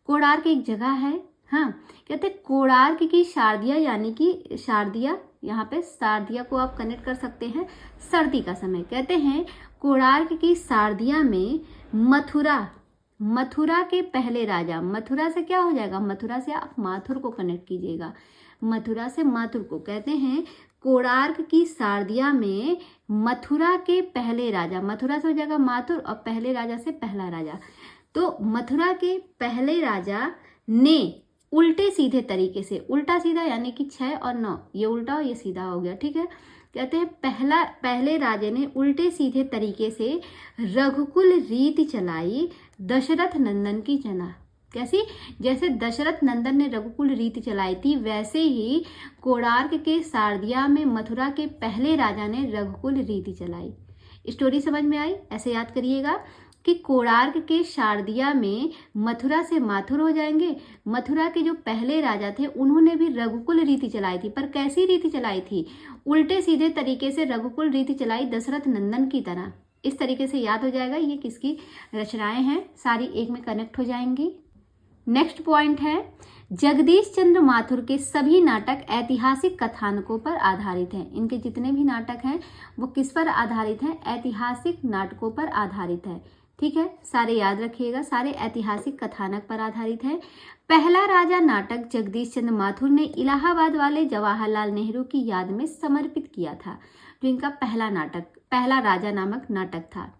कोणार्क एक जगह है, हाँ, कहते हैं कोणार्क की शारदिया, यानी कि शारदिया, यहाँ पे शारदिया को आप कनेक्ट कर सकते हैं सर्दी का समय। कहते हैं कोणार्क की शारदिया में मथुरा के पहले राजा, मथुरा से क्या हो जाएगा? मथुरा से आप माथुर को कनेक्ट कीजिएगा, मथुरा से माथुर को। कहते हैं कोणार्क की शारदिया में मथुरा के पहले राजा, मथुरा से हो जाएगा माथुर और पहले राजा से पहला राजा। तो मथुरा के पहले राजा ने उल्टे सीधे तरीके से, उल्टा सीधा यानी कि 6 और 9, ये उल्टा और ये सीधा हो गया, ठीक है। कहते हैं पहले राजे ने उल्टे सीधे तरीके से रघुकुल रीति चलाई, दशरथ नंदन की जना। कैसी? जैसे दशरथ नंदन ने रघुकुल रीति चलाई थी, वैसे ही कोणार्क के शारदिया में मथुरा के पहले राजा ने रघुकुल रीति चलाई। स्टोरी समझ में आई? ऐसे याद करिएगा कि कोणार्क के शारदिया में मथुरा से माथुर हो जाएंगे। मथुरा के जो पहले राजा थे उन्होंने भी रघुकुल रीति चलाई थी, पर कैसी रीति चलाई थी? उल्टे सीधे तरीके से रघुकुल रीति चलाई, दशरथ नंदन की तरह। इस तरीके से याद हो जाएगा ये किसकी रचनाएं हैं, सारी एक में कनेक्ट हो जाएंगी। नेक्स्ट पॉइंट है, जगदीश चंद्र माथुर के सभी नाटक ऐतिहासिक कथानकों पर आधारित हैं। इनके जितने भी नाटक हैं वो किस पर आधारित हैं? ऐतिहासिक नाटकों पर आधारित है, ठीक है। सारे याद रखिएगा, सारे ऐतिहासिक कथानक पर आधारित है। पहला राजा नाटक जगदीश चंद्र माथुर ने इलाहाबाद वाले जवाहरलाल नेहरू की याद में समर्पित किया था। जो इनका पहला नाटक, पहला राजा नामक नाटक था।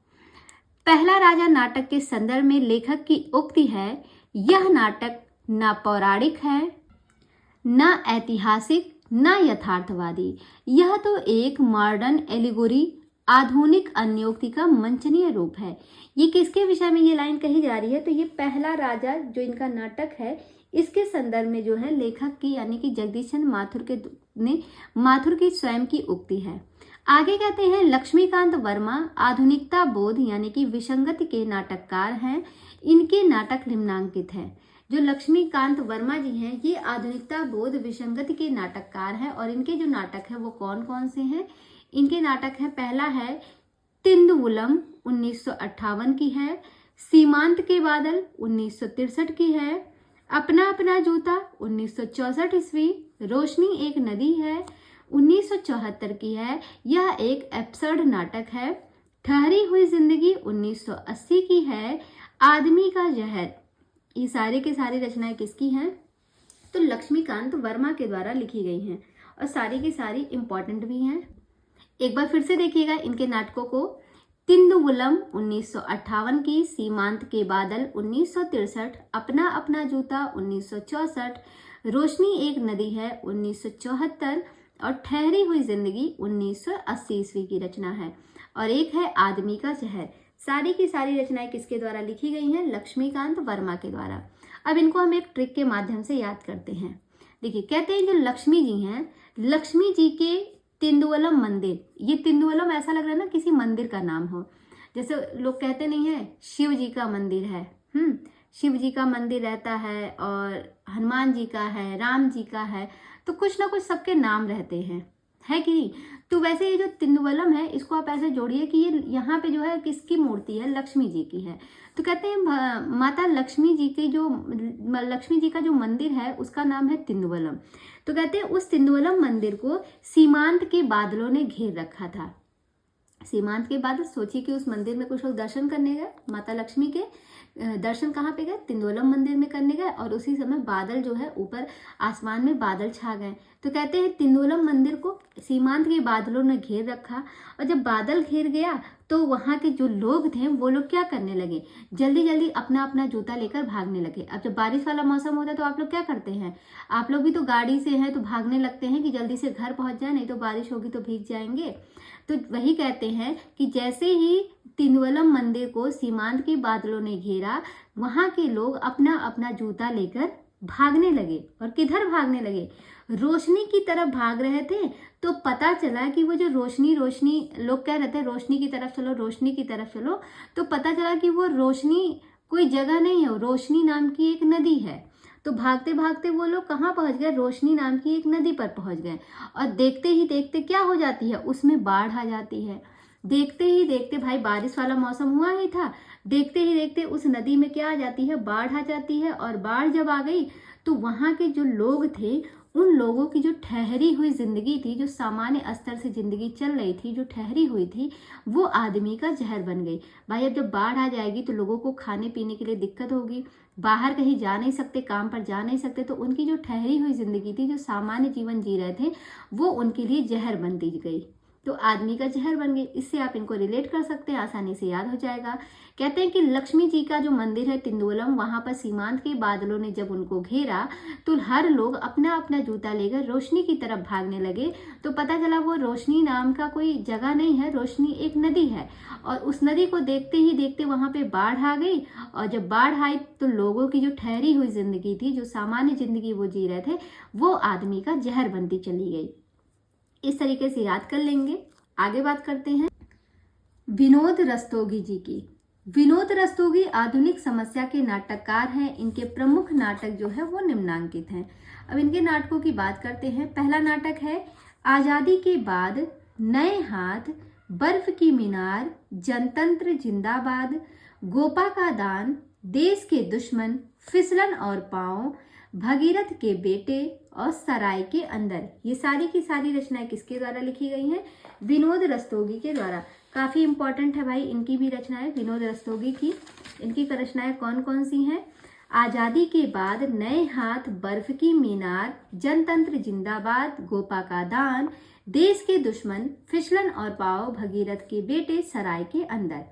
पहला राजा नाटक के संदर्भ में लेखक की उक्ति है, यह नाटक न पौराणिक है, न ऐतिहासिक, न यथार्थवादी। यह तो एक मॉडर्न एलिगोरी, आधुनिक अन्योक्ति का मंचनीय रूप है। ये किसके विषय में ये लाइन कही जा रही है? तो ये पहला राजा जो इनका नाटक है, इसके संदर्भ में जो है लेखक की यानी कि जगदीश चंद्र माथुर की स्वयं की उक्ति है। आगे कहते हैं, लक्ष्मीकांत वर्मा आधुनिकता बोध यानी कि विसंगति के नाटककार हैं। इनके नाटक निम्नांकित हैं। जो लक्ष्मीकांत वर्मा जी हैं ये आधुनिकता बोध विसंगति के नाटककार हैं, और इनके जो नाटक है वो कौन कौन से हैं? इनके नाटक है, पहला है तिंदुवुलम 1958 की है, सीमांत के बादल 1963 की है, अपना अपना जूता 1964 ईस्वी, रोशनी एक नदी है 1974 की है, यह एक एब्सर्ड नाटक है, ठहरी हुई जिंदगी 1980 की है, आदमी का जहर। ये सारे के सारी रचनाएं किसकी हैं? तो लक्ष्मीकांत वर्मा के द्वारा लिखी गई हैं, और सारी की सारी इंपॉर्टेंट भी हैं। एक बार फिर से देखिएगा इनके नाटकों को, तिंदुवुलम 1958 की, सीमांत के बादल 1963, अपना अपना जूता 1964, रोशनी एक नदी है 1974 और ठहरी हुई जिंदगी 1980 ईस्वी की रचना है, और एक है आदमी का जहर। सारी की सारी रचनाएं किसके द्वारा लिखी गई हैं? लक्ष्मीकांत वर्मा के द्वारा। अब इनको हम एक ट्रिक के माध्यम से याद करते हैं। देखिए, कहते हैं जो लक्ष्मी जी हैं, लक्ष्मी जी के तिंदुवलम मंदिर, ये तिंदुवलम ऐसा लग रहा है ना किसी मंदिर का नाम हो, जैसे लोग कहते नहीं है शिव जी का मंदिर है, शिव जी का मंदिर रहता है, और हनुमान जी का है, राम जी का है, तो कुछ ना कुछ सबके नाम रहते हैं, है कि नहीं? तो वैसे ये जो तिंदुवलम है इसको आप ऐसे जोड़िए कि ये यहाँ पे जो है किसकी मूर्ति है? लक्ष्मी जी की है। तो कहते हैं माता लक्ष्मी जी की जो लक्ष्मी जी का जो मंदिर है उसका नाम है तिंदुवलम। तो कहते हैं उस तिंदुवलम मंदिर को सीमांत के बादलों ने घेर रखा था। सीमांत के बादल, सोचिए कि उस मंदिर में कुछ लोग दर्शन करने गए, माता लक्ष्मी के दर्शन कहाँ पे गए? तिंदुवलम मंदिर में करने गए, और उसी समय बादल जो है ऊपर आसमान में बादल छा गए। तो कहते हैं तिंदुवलम मंदिर को सीमांत के बादलों ने घेर रखा, और जब बादल घेर गया तो वहाँ के जो लोग थे वो लोग क्या करने लगे? जल्दी जल्दी अपना अपना जूता लेकर भागने लगे। अब जब बारिश वाला मौसम होता है तो आप लोग क्या करते हैं? आप लोग भी तो गाड़ी से हैं तो भागने लगते हैं कि जल्दी से घर पहुँच जाए, नहीं तो बारिश होगी तो भीग जाएंगे। तो वही कहते हैं कि जैसे ही तिंदुवलम मंदिर को सीमांत के बादलों ने घेरा, वहां के लोग अपना अपना जूता लेकर भागने लगे। और किधर भागने लगे? रोशनी की तरफ भाग रहे थे। तो पता चला कि वो जो रोशनी लोग कह रहे थे रोशनी की तरफ चलो, रोशनी की तरफ चलो, तो पता चला कि वो रोशनी कोई जगह नहीं है, रोशनी नाम की एक नदी है। तो भागते भागते वो लोग कहाँ पहुंच गए? रोशनी नाम की एक नदी पर पहुंच गए। और देखते ही देखते क्या हो जाती है? उसमें बाढ़ आ जाती है। देखते ही देखते, भाई बारिश वाला मौसम हुआ ही था, देखते ही देखते उस नदी में क्या आ जाती है? बाढ़ आ जाती है। और बाढ़ जब आ गई तो वहां के जो लोग थे, उन लोगों की जो ठहरी हुई जिंदगी थी, जो सामान्य स्तर से जिंदगी चल रही थी, जो ठहरी हुई थी, वो आदमी का जहर बन गई। भाई अब जब बाढ़ आ जाएगी तो लोगों को खाने पीने के लिए दिक्कत होगी, बाहर कहीं जा नहीं सकते, काम पर जा नहीं सकते, तो उनकी जो ठहरी हुई जिंदगी थी, जो सामान्य जीवन जी रहे थे, वो उनके लिए जहर बन दी गई। तो आदमी का जहर बन गई। इससे आप इनको रिलेट कर सकते हैं, आसानी से याद हो जाएगा। कहते हैं कि लक्ष्मी जी का जो मंदिर है तिंदोलम, वहां पर सीमांत के बादलों ने जब उनको घेरा तो हर लोग अपना अपना जूता लेकर रोशनी की तरफ भागने लगे। तो पता चला वो रोशनी नाम का कोई जगह नहीं है, रोशनी एक नदी है। और उस नदी को देखते ही देखते वहां पे बाढ़ आ गई। और जब बाढ़ आई तो लोगों की जो ठहरी हुई जिंदगी थी, जो सामान्य जिंदगी वो जी रहे थे, वो आदमी का जहर बनती चली गई। इस तरीके से याद कर लेंगे। आगे बात करते हैं विनोद रस्तोगी जी की। विनोद रस्तोगी आधुनिक समस्या के नाटककार हैं। इनके प्रमुख नाटक जो है वो निम्नांकित हैं। अब इनके नाटकों की बात करते हैं। पहला नाटक है आजादी के बाद, नए हाथ, बर्फ की मीनार, जनतंत्र जिंदाबाद, गोपा का दान, देश के दुश्मन, फिसलन और पांव, भगीरथ के बेटे और सराय के अंदर। ये सारी की सारी रचनाएं किसके द्वारा लिखी गई हैं? विनोद रस्तोगी के द्वारा। काफी इंपॉर्टेंट है भाई इनकी भी रचनाएं, विनोद रस्तोगी की। इनकी रचनाएं कौन कौन सी हैं? आजादी के बाद, नए हाथ, बर्फ की मीनार, जनतंत्र जिंदाबाद, गोपा का दान, देश के दुश्मन, फिसलन और पाव, भगीरथ के बेटे, सराय के अंदर।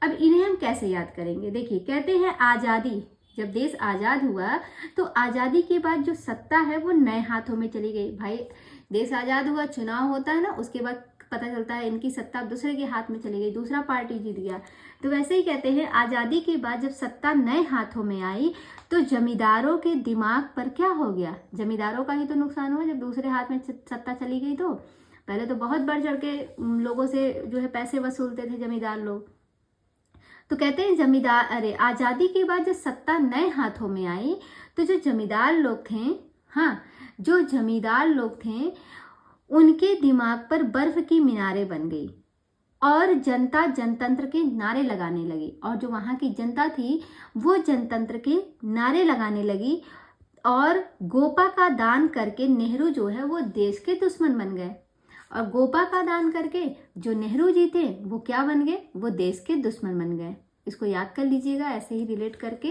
अब इन्हें हम कैसे याद करेंगे? देखिए, कहते हैं आजादी, जब देश आजाद हुआ तो आजादी के बाद जो सत्ता है वो नए हाथों में चली गई। भाई देश आजाद हुआ, चुनाव होता है ना, उसके बाद पता चलता है इनकी सत्ता दूसरे के हाथ में चली गई, दूसरा पार्टी जीत गया। तो वैसे ही कहते हैं आजादी के बाद जब सत्ता नए हाथों में आई तो जमींदारों के दिमाग पर क्या हो गया? जमींदारों का ही तो नुकसान हुआ जब दूसरे हाथ में सत्ता चली गई। तो पहले तो बहुत बढ़ चढ़ के लोगों से जो है पैसे वसूलते थे जमींदार लोग। तो कहते हैं आजादी के बाद जब सत्ता नए हाथों में आई तो जो जमींदार लोग थे, हाँ, जो जमींदार लोग थे, उनके दिमाग पर बर्फ की मीनारें बन गई और जनता जनतंत्र के नारे लगाने लगी। और जो वहां की जनता थी वो जनतंत्र के नारे लगाने लगी। और गोपा का दान करके नेहरू जो है वो देश के दुश्मन बन गए। और गोपा का दान करके जो नेहरू जी थे वो क्या बन गए? वो देश के दुश्मन बन गए। इसको याद कर लीजिएगा ऐसे ही रिलेट करके।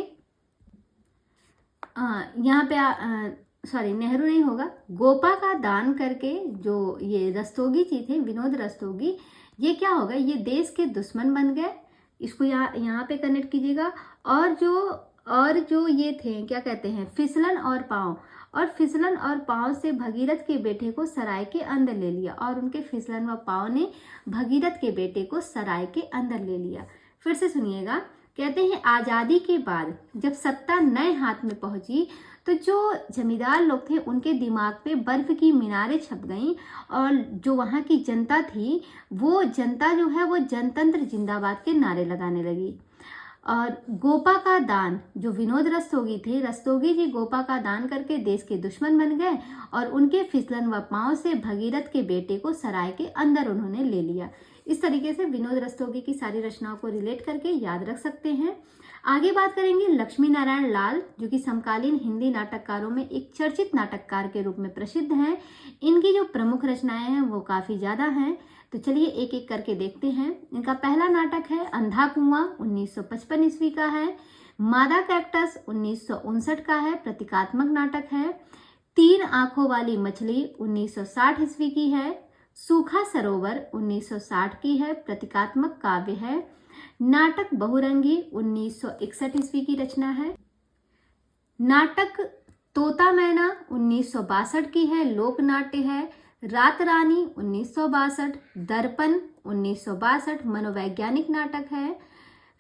यहाँ पे सॉरी, नेहरू नहीं होगा, गोपा का दान करके जो ये रस्तोगी जी थे, विनोद रस्तोगी, ये क्या हो गए? ये देश के दुश्मन बन गए। इसको यहाँ पे कनेक्ट कीजिएगा। और जो ये थे, क्या कहते हैं, फिसलन और पांव, और फिसलन और पांव से भगीरथ के बेटे को सराय के अंदर ले लिया। और उनके फिसलन व पांव ने भगीरथ के बेटे को सराय के अंदर ले लिया। फिर से सुनिएगा। कहते हैं आजादी के बाद जब सत्ता नए हाथ में पहुंची तो जो जमींदार लोग थे उनके दिमाग पे बर्फ की मीनारें छप गईं। और जो वहाँ की जनता थी वो जनता जो है वो जनतंत्र जिंदाबाद के नारे लगाने लगी। और गोपा का दान, जो विनोद रस्तोगी थे, रस्तोगी जी गोपा का दान करके देश के दुश्मन बन गए। और उनके फिसलन व पांव से भगीरथ के बेटे को सराय के अंदर उन्होंने ले लिया। इस तरीके से विनोद रस्तोगी की सारी रचनाओं को रिलेट करके याद रख सकते हैं। आगे बात करेंगे लक्ष्मी नारायण लाल, जो कि समकालीन हिंदी नाटककारों में एक चर्चित नाटककार के रूप में प्रसिद्ध हैं। इनकी जो प्रमुख रचनाएं हैं वो काफी ज्यादा हैं। तो चलिए एक एक करके देखते हैं। इनका पहला नाटक है अंधा कुआं, 1955 ईस्वी का है। मादा कैक्टस 1959 का है, प्रतीकात्मक नाटक है। तीन आंखों वाली मछली 1960 ईस्वी की है। सूखा सरोवर 1960 की है, प्रतीकात्मक काव्य है। नाटक बहुरंगी 1961 ईस्वी की रचना है। नाटक तोता मैना 1962 की है, लोक नाट्य है। रात रानी 1962, दर्पण 1962 मनोवैज्ञानिक नाटक है।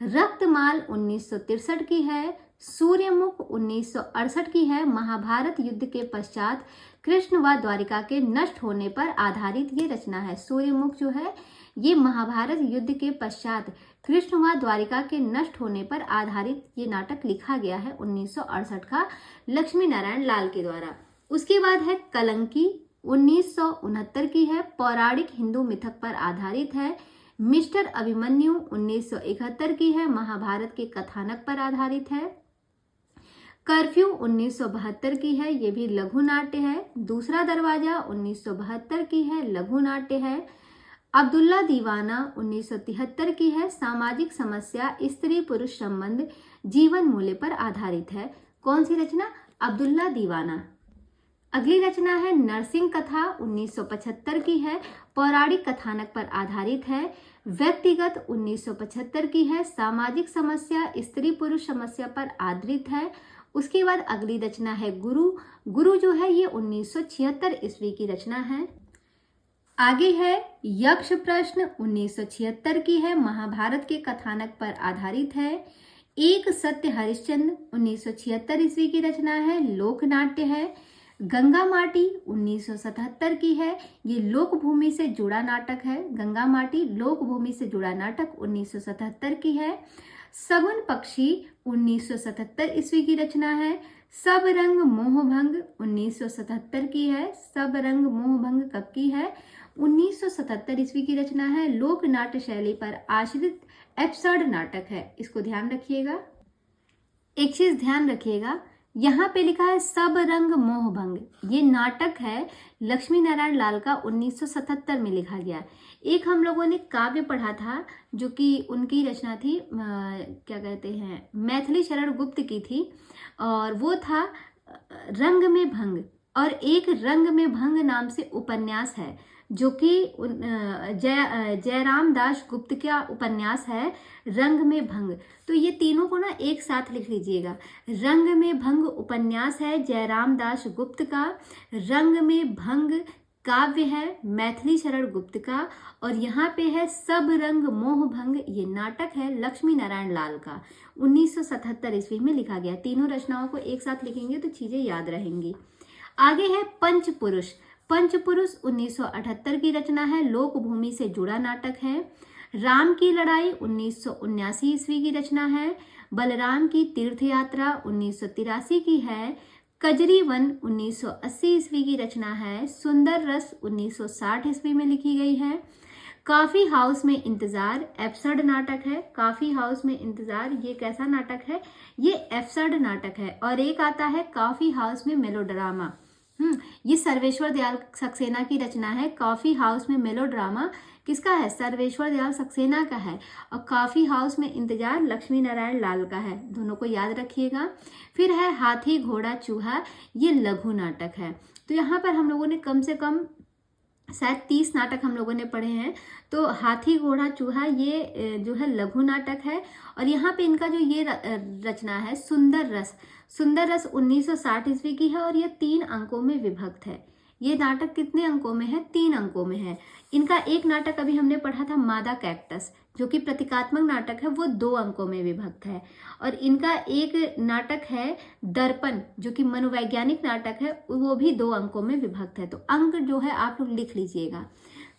रक्तमाल 1963 की है, सूर्यमुख 1968 की है। महाभारत युद्ध के पश्चात कृष्ण व द्वारिका के नष्ट होने पर आधारित ये रचना है। सूर्यमुख जो है ये महाभारत युद्ध के पश्चात कृष्ण व द्वारिका के नष्ट होने पर आधारित ये नाटक लिखा गया है 1968 का, लक्ष्मी नारायण लाल के द्वारा। उसके बाद है कलंकी 1969 की है, पौराणिक हिंदू मिथक पर आधारित है। मिस्टर अभिमन्यु 1971 की है, महाभारत के कथानक पर आधारित है। कर्फ्यू 1972 की है, ये भी लघु नाट्य है। दूसरा दरवाजा 1972 की है, लघु नाट्य है। अब्दुल्ला दीवाना 1973 की है, सामाजिक समस्या स्त्री पुरुष संबंध जीवन मूल्य पर आधारित है। कौन सी रचना? अब्दुल्ला दीवाना। अगली रचना है नरसिंह कथा 1975 की है, पौराणिक कथानक पर आधारित है। व्यक्तिगत 1975 की है, सामाजिक समस्या स्त्री पुरुष समस्या पर आधारित है। उसके बाद अगली रचना है गुरु। गुरु जो है ये 1976 ईस्वी की रचना है। आगे है यक्ष प्रश्न 1976 की है, महाभारत के कथानक पर आधारित है। एक सत्य हरिश्चंद्र 1976 ईस्वी की रचना है, लोक नाट्य है। गंगा माटी 1977 की है, ये लोक भूमि से जुड़ा नाटक है। गंगा माटी लोक भूमि से जुड़ा नाटक 1977 की है। सगुन पक्षी 1977 ईस्वी की रचना है। सब रंग मोहभंग 1977 की है। सब रंग मोहभंग कब की है? 1977 ईस्वी की रचना है। लोक नाट्य शैली पर आश्रित एब्सर्ड नाटक है, इसको ध्यान रखिएगा। एक चीज ध्यान रखिएगा, यहाँ पे लिखा है सब रंग मोहभंग, ये नाटक है लक्ष्मी नारायण लाल का 1977 में लिखा गया। एक हम लोगों ने काव्य पढ़ा था जो कि उनकी रचना थी, क्या कहते हैं, मैथिली शरण गुप्त की थी, और वो था रंग में भंग। और एक रंग में भंग नाम से उपन्यास है जो कि जयराम दास गुप्त का उपन्यास है, रंग में भंग। तो ये तीनों को ना एक साथ लिख लीजिएगा। रंग में भंग उपन्यास है जयराम दास गुप्त का, रंग में भंग काव्य है मैथिली शरण गुप्त का, और यहाँ पे है सब रंग मोह भंग, ये नाटक है लक्ष्मी नारायण लाल का, 1977 ईस्वी में लिखा गया। तीनों रचनाओं को एक साथ लिखेंगे तो चीजें याद रहेंगी। आगे है पंचपुरुष। पंचपुरुष 1978 की रचना है, लोक भूमि से जुड़ा नाटक है। राम की लड़ाई 1979 ईस्वी की रचना है। बलराम की तीर्थ यात्रा 1983 की है। कजरी वन 1980 ईस्वी की रचना है। सुंदर रस 1960 ईस्वी में लिखी गई है। काफी हाउस में इंतजार एब्सर्ड नाटक है। काफी हाउस में इंतजार ये कैसा नाटक है? ये एब्सर्ड नाटक है। और एक आता है काफी हाउस में मेलोड्रामा, ये सर्वेश्वर दयाल सक्सेना की रचना है। कॉफी हाउस में मेलोड्रामा किसका है? सर्वेश्वर दयाल सक्सेना का है। और कॉफी हाउस में इंतजार लक्ष्मी नारायण लाल का है, दोनों को याद रखिएगा। फिर है हाथी घोड़ा चूहा, ये लघु नाटक है। तो यहाँ पर हम लोगों ने कम से कम शायद 30 नाटक हम लोगों ने पढ़े हैं। तो हाथी घोड़ा चूहा ये जो है लघु नाटक है। और यहाँ पे इनका जो ये रचना है सुंदर रस, सुंदर रस 1960 ईस्वी की है, और ये 3 अंकों में विभक्त है। ये नाटक कितने अंकों में है? 3 अंकों में है। इनका एक नाटक अभी हमने पढ़ा था मादा कैक्टस, जो कि प्रतीकात्मक नाटक है, वो 2 अंकों में विभक्त है। और इनका एक नाटक है दर्पण, जो कि मनोवैज्ञानिक नाटक है, वो भी 2 अंकों में विभक्त है। तो अंक जो है आप लोग लिख लीजिएगा।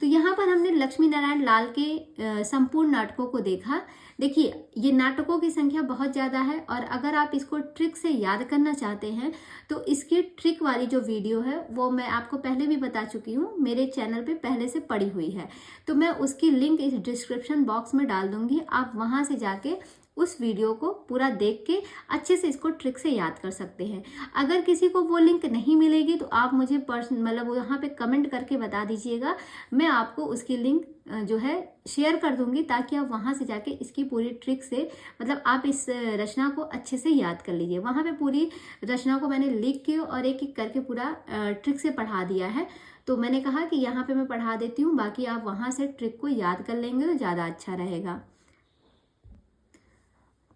तो यहाँ पर हमने लक्ष्मी नारायण लाल के संपूर्ण नाटकों को देखा। देखिए ये नाटकों की संख्या बहुत ज़्यादा है, और अगर आप इसको ट्रिक से याद करना चाहते हैं तो इसकी ट्रिक वाली जो वीडियो है वो मैं आपको पहले भी बता चुकी हूँ, मेरे चैनल पे पहले से पड़ी हुई है। तो मैं उसकी लिंक इस डिस्क्रिप्शन बॉक्स में डाल दूंगी, आप वहाँ से जाके उस वीडियो को पूरा देख के अच्छे से इसको ट्रिक से याद कर सकते हैं। अगर किसी को वो लिंक नहीं मिलेगी तो आप मुझे मतलब वहाँ पे कमेंट करके बता दीजिएगा, मैं आपको उसकी लिंक जो है शेयर कर दूंगी, ताकि आप वहाँ से जाके इसकी पूरी ट्रिक से मतलब आप इस रचना को अच्छे से याद कर लीजिए। वहाँ पे पूरी रचना को मैंने लिख के और एक एक करके पूरा ट्रिक से पढ़ा दिया है। तो मैंने कहा कि यहाँ पे मैं पढ़ा देती हूँ, बाकी आप वहाँ से ट्रिक को याद कर लेंगे तो ज़्यादा अच्छा रहेगा।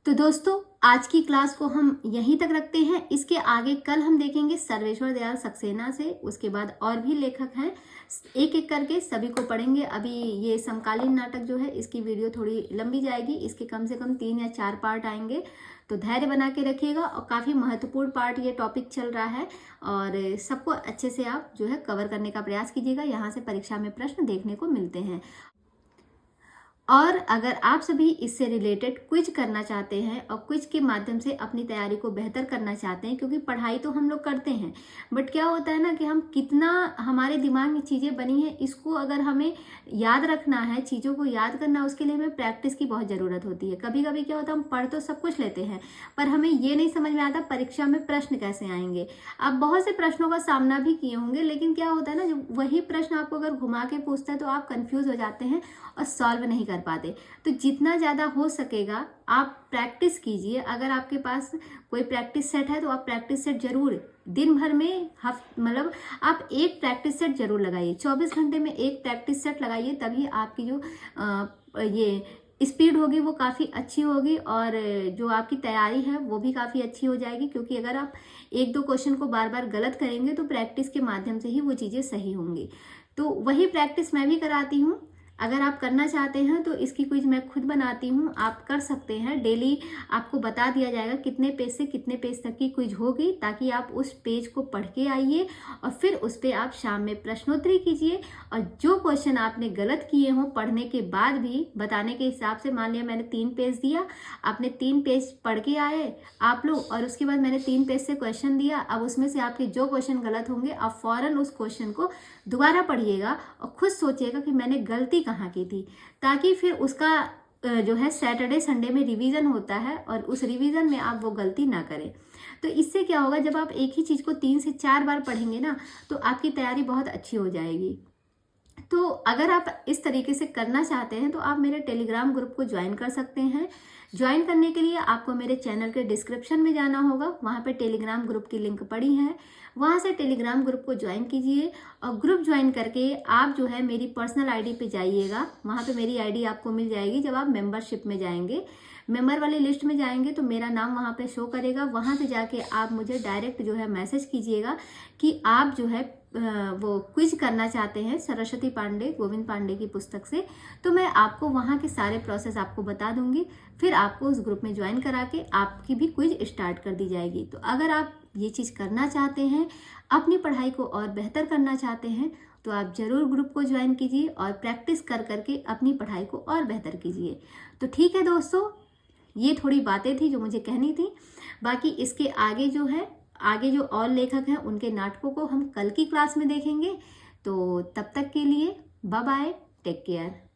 तो दोस्तों आज की क्लास को हम यहीं तक रखते हैं। इसके आगे कल हम देखेंगे सर्वेश्वर दयाल सक्सेना से, उसके बाद और भी लेखक हैं, एक एक करके सभी को पढ़ेंगे। अभी ये समकालीन नाटक जो है इसकी वीडियो थोड़ी लंबी जाएगी, इसके कम से कम 3 या 4 पार्ट आएंगे, तो धैर्य बना के रखिएगा। और काफ़ी महत्वपूर्ण पार्ट ये टॉपिक चल रहा है और सबको अच्छे से आप जो है कवर करने का प्रयास कीजिएगा। यहाँ से परीक्षा में प्रश्न देखने को मिलते हैं। और अगर आप सभी इससे रिलेटेड क्विज करना चाहते हैं और क्विज के माध्यम से अपनी तैयारी को बेहतर करना चाहते हैं, क्योंकि पढ़ाई तो हम लोग करते हैं, बट क्या होता है ना कि हम कितना हमारे दिमाग में चीज़ें बनी हैं, इसको अगर हमें याद रखना है, चीज़ों को याद करना, उसके लिए हमें प्रैक्टिस की बहुत ज़रूरत होती है। कभी कभी क्या होता है, हम पढ़ तो सब कुछ लेते हैं पर हमें ये नहीं समझ में आता परीक्षा में प्रश्न कैसे आएंगे। आप बहुत से प्रश्नों का सामना भी किए होंगे, लेकिन क्या होता है ना, जब वही प्रश्न आपको अगर घुमा के पूछता है तो आप कंफ्यूज हो जाते हैं और सॉल्व नहीं कर पाते। तो जितना ज़्यादा हो सकेगा आप प्रैक्टिस कीजिए। अगर आपके पास कोई प्रैक्टिस सेट है तो आप प्रैक्टिस सेट जरूर दिन भर में मतलब आप एक प्रैक्टिस सेट जरूर लगाइए। 24 घंटे में एक प्रैक्टिस सेट लगाइए, तभी आपकी जो ये स्पीड होगी वो काफ़ी अच्छी होगी और जो आपकी तैयारी है वो भी काफ़ी अच्छी हो जाएगी। क्योंकि अगर आप 1-2 क्वेश्चन को बार बार गलत करेंगे तो प्रैक्टिस के माध्यम से ही वो चीज़ें सही होंगी। तो वही प्रैक्टिस मैं भी कराती हूँ। अगर आप करना चाहते हैं तो इसकी क्विज मैं खुद बनाती हूँ, आप कर सकते हैं। डेली आपको बता दिया जाएगा कितने पेज से कितने पेज तक की क्विज होगी, ताकि आप उस पेज को पढ़ के आइए और फिर उस पर आप शाम में प्रश्नोत्तरी कीजिए। और जो क्वेश्चन आपने गलत किए हों पढ़ने के बाद भी बताने के हिसाब से, मान लिया मैंने 3 पेज दिया, आपने 3 पेज पढ़ के आए आप लोग, और उसके बाद मैंने 3 पेज से क्वेश्चन दिया, अब उसमें से आपके जो क्वेश्चन गलत होंगे आप फौरन उस क्वेश्चन को दोबारा पढ़िएगा और खुद सोचिएगा कि मैंने गलती कहाँ की थी, ताकि फिर उसका जो है सैटरडे संडे में रिवीजन होता है और उस रिवीजन में आप वो गलती ना करें। तो इससे क्या होगा, जब आप एक ही चीज़ को 3 से 4 बार पढ़ेंगे ना तो आपकी तैयारी बहुत अच्छी हो जाएगी। तो अगर आप इस तरीके से करना चाहते हैं तो आप मेरे टेलीग्राम ग्रुप को ज्वाइन कर सकते हैं। ज्वाइन करने के लिए आपको मेरे चैनल के डिस्क्रिप्शन में जाना होगा, वहाँ पे टेलीग्राम ग्रुप की लिंक पड़ी है, वहाँ से टेलीग्राम ग्रुप को ज्वाइन कीजिए। और ग्रुप ज्वाइन करके आप जो है मेरी पर्सनल आईडी पे जाइएगा, वहाँ पे मेरी आईडी आपको मिल जाएगी। जब आप मेंबरशिप में जाएंगे, मेंबर वाली लिस्ट में जाएंगे तो मेरा नाम वहाँ पे शो करेगा, वहाँ से जाके आप मुझे डायरेक्ट जो है मैसेज कीजिएगा कि आप जो है वो क्विज करना चाहते हैं सरस्वती पांडे, गोविंद पांडे की पुस्तक से। तो मैं आपको वहाँ के सारे प्रोसेस आपको बता दूंगी, फिर आपको उस ग्रुप में ज्वाइन करा के आपकी भी क्विज स्टार्ट कर दी जाएगी। तो अगर आप ये चीज़ करना चाहते हैं, अपनी पढ़ाई को और बेहतर करना चाहते हैं, तो आप ज़रूर ग्रुप को ज्वाइन कीजिए और प्रैक्टिस कर करके अपनी पढ़ाई को और बेहतर कीजिए। तो ठीक है दोस्तों, ये थोड़ी बातें थी जो मुझे कहनी थी। बाकी इसके आगे जो है, आगे जो और लेखक हैं उनके नाटकों को हम कल की क्लास में देखेंगे। तो तब तक के लिए बाय बाय, टेक केयर।